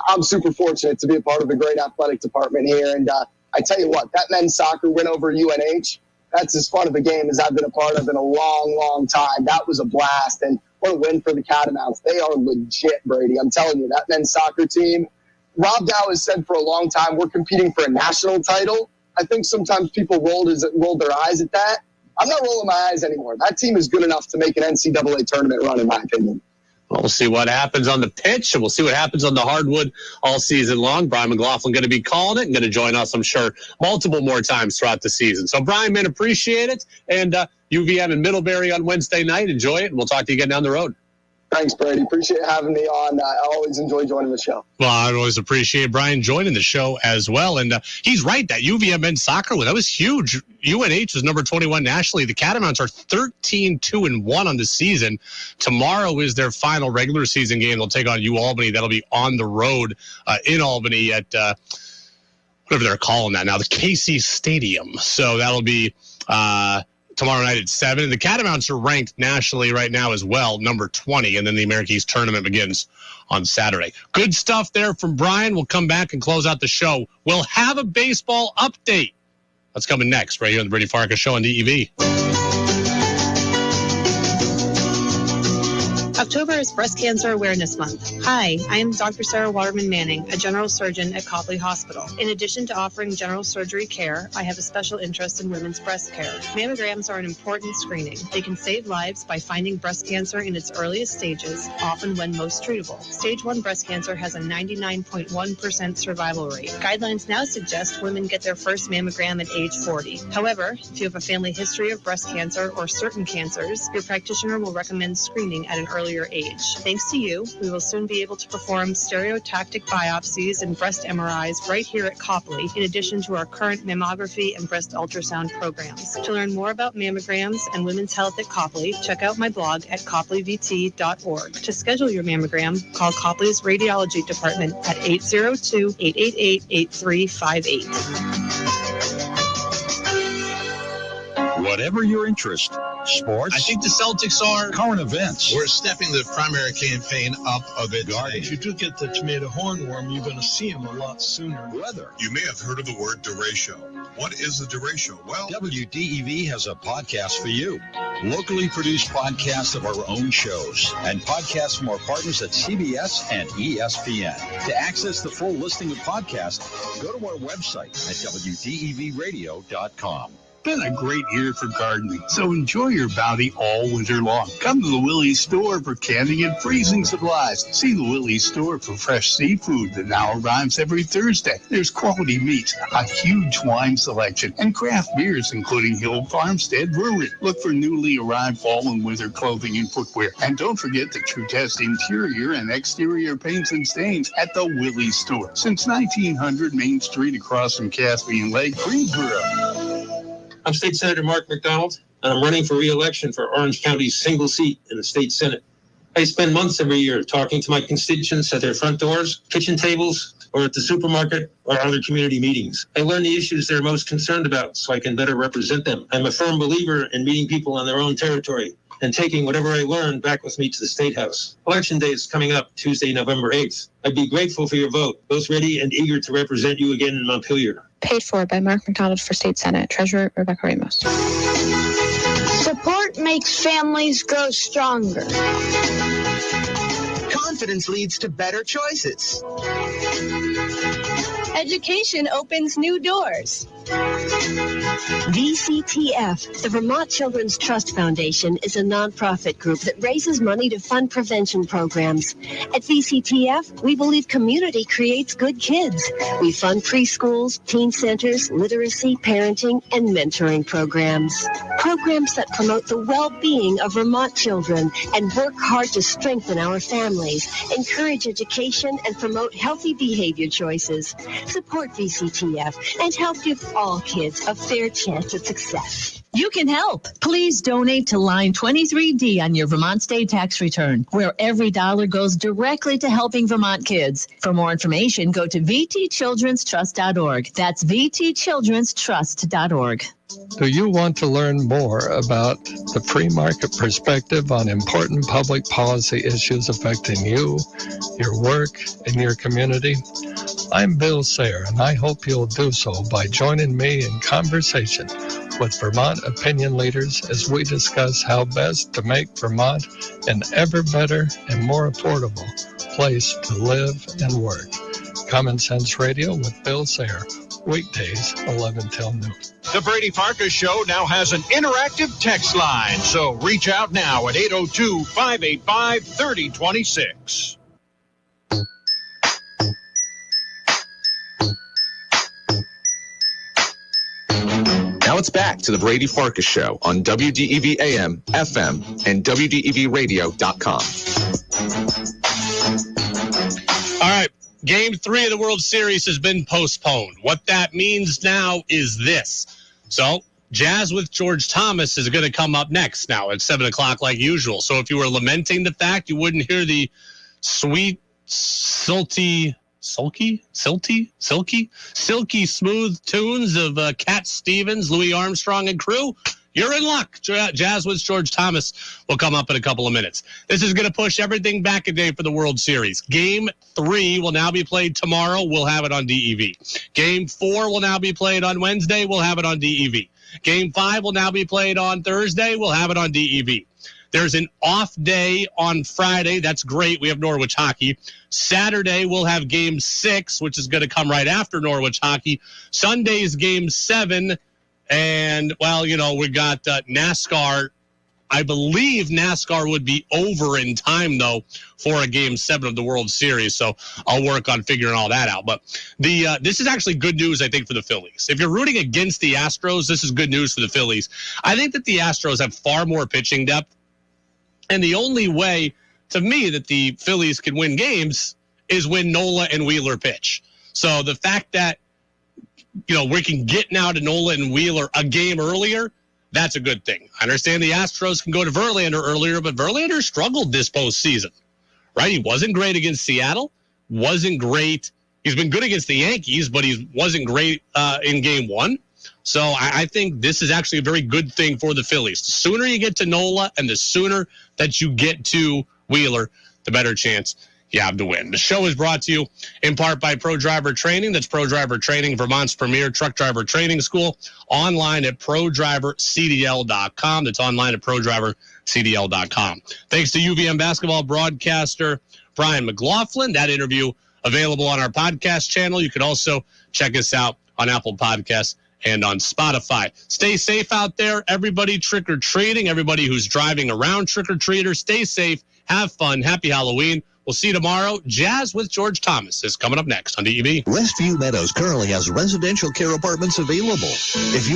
I'm super fortunate to be a part of the great athletic department here. And I tell you what, that men's soccer win over UNH, that's as fun of a game as I've been a part of in a long, long time. That was a blast. And what a win for the Catamounts. They are legit, Brady. I'm telling you, that men's soccer team, Rob Dow has said for a long time, we're competing for a national title. I think sometimes people rolled their eyes at that. I'm not rolling my eyes anymore. That team is good enough to make an NCAA tournament run, in my opinion. We'll see what happens on the pitch, and we'll see what happens on the hardwood all season long. Brian McLaughlin going to be calling it and going to join us, I'm sure, multiple more times throughout the season. So, Brian, man, appreciate it. And UVM in Middlebury on Wednesday night. Enjoy it, and we'll talk to you again down the road. Thanks, Brady. Appreciate having me on. I always enjoy joining the show. Well, I always appreciate Brian joining the show as well. And he's right, that UVM men's soccer win, that was huge. UNH was number 21 nationally. The Catamounts are 13-2-1 on the season. Tomorrow is their final regular season game. They'll take on UAlbany. That'll be on the road in Albany at whatever they're calling that now, the KC Stadium. So that'll be tomorrow night at 7. The Catamounts are ranked nationally right now as well, number 20, and then the American East tournament begins on Saturday. Good stuff there from Brian. We'll come back and close out the show. We'll have a baseball update. That's coming next right here on the Brady Farkas Show on DEV. October is Breast Cancer Awareness Month. Hi, I am Dr. Sarah Waterman Manning, a general surgeon at Copley Hospital. In addition to offering general surgery care, I have a special interest in women's breast care. Mammograms are an important screening. They can save lives by finding breast cancer in its earliest stages, often when most treatable. Stage 1 breast cancer has a 99.1% survival rate. Guidelines now suggest women get their first mammogram at age 40. However, if you have a family history of breast cancer or certain cancers, your practitioner will recommend screening at an earlier age. Thanks to you, we will soon be able to perform stereotactic biopsies and breast MRIs right here at Copley, in addition to our current mammography and breast ultrasound programs. To learn more about mammograms and women's health at Copley, check out my blog at copleyvt.org. To schedule your mammogram, call Copley's Radiology Department at 802-888-8358. Whatever your interest, sports. I think the Celtics are current events. We're stepping the primary campaign up a bit. If you do get the tomato hornworm, you're going to see them a lot sooner. Weather. You may have heard of the word derecho. What is the derecho? Well, WDEV has a podcast for you. Locally produced podcasts of our own shows and podcasts from our partners at CBS and ESPN. To access the full listing of podcasts, go to our website at WDEVradio.com. Been a great year for gardening, so enjoy your bounty all winter long. Come to the Willie's store for canning and freezing supplies. See the Willie's store for fresh seafood that now arrives every Thursday. There's quality meats, a huge wine selection, and craft beers, including Hill Farmstead Brewery. Look for newly arrived fall and winter clothing and footwear. And don't forget the True Test interior and exterior paints and stains at the Willie's store. Since 1900 Main Street across from Caspian Lake, Greensboro. I'm State Senator Mark McDonald, and I'm running for re-election for Orange County's single seat in the state Senate. I spend months every year talking to my constituents at their front doors, kitchen tables, or at the supermarket or other community meetings. I learn the issues they're most concerned about so I can better represent them. I'm a firm believer in meeting people on their own territory and taking whatever I learn back with me to the State House. Election day is coming up Tuesday, November 8th. I'd be grateful for your vote, both ready and eager to represent you again in Montpelier. Paid for by Mark McDonald for State Senate. Treasurer Rebecca Ramos. Support makes families grow stronger. Confidence leads to better choices. Education opens new doors. VCTF, the Vermont Children's Trust Foundation, is a nonprofit group that raises money to fund prevention programs. At VCTF, we believe community creates good kids. We fund preschools, teen centers, literacy, parenting, and mentoring programs. Programs that promote the well-being of Vermont children and work hard to strengthen our families, encourage education, and promote healthy behavior choices. Support VCTF and help give all kids a fair chance at success. You can help. Please donate to line 23D on your Vermont state tax return, where every dollar goes directly to helping Vermont kids. For more information, go to vtchildrenstrust.org. That's vtchildrenstrust.org. Do you want to learn more about the pre-market perspective on important public policy issues affecting you, your work, and your community? I'm Bill Sayre, and I hope you'll do so by joining me in conversation with Vermont opinion leaders as we discuss how best to make Vermont an ever better and more affordable place to live and work. Common Sense Radio with Bill Sayre, weekdays, 11 till noon. The Brady Farkas Show now has an interactive text line, so reach out now at 802-585-3026. Now it's back to the Brady Farkas Show on WDEV AM, FM, and WDEVradio.com. All right. Game 3 of the World Series has been postponed. What that means now is this. So, Jazz with George Thomas is going to come up next now at 7 o'clock like usual. So if you were lamenting the fact you wouldn't hear the sweet, silky, smooth tunes of Cat Stevens, Louis Armstrong, and crew, you're in luck. Jazz with George Thomas will come up in a couple of minutes. This is going to push everything back a day for the World Series. Game 3 will now be played tomorrow. We'll have it on DEV. Game 4 will now be played on Wednesday. We'll have it on DEV. Game 5 will now be played on Thursday. We'll have it on DEV. There's an off day on Friday. That's great. We have Norwich hockey. Saturday, we'll have Game 6, which is going to come right after Norwich hockey. Sunday's Game 7. And, well, you know, we got NASCAR. I believe NASCAR would be over in time, though, for a Game 7 of the World Series. So I'll work on figuring all that out. But this is actually good news, I think, for the Phillies. If you're rooting against the Astros, this is good news for the Phillies. I think that the Astros have far more pitching depth. And the only way, to me, that the Phillies can win games is when Nola and Wheeler pitch. So the fact that, you know, we can get now to Nola and Wheeler a game earlier, that's a good thing. I understand the Astros can go to Verlander earlier, but Verlander struggled this postseason, right? He wasn't great against Seattle, wasn't great. He's been good against the Yankees, but he wasn't great in Game 1. So I think this is actually a very good thing for the Phillies. The sooner you get to Nola and the sooner that you get to Wheeler, the better chance you have to win. The show is brought to you in part by Pro Driver Training. That's Pro Driver Training, Vermont's premier truck driver training school. Online at ProDriverCDL.com. That's online at ProDriverCDL.com. Thanks to UVM basketball broadcaster Brian McLaughlin. That interview available on our podcast channel. You can also check us out on Apple Podcasts and on Spotify. Stay safe out there. Everybody trick-or-treating, everybody who's driving around trick-or-treaters, stay safe, have fun, happy Halloween. We'll see you tomorrow. Jazz with George Thomas is coming up next on DEV. Westview Meadows currently has residential care apartments available. If you're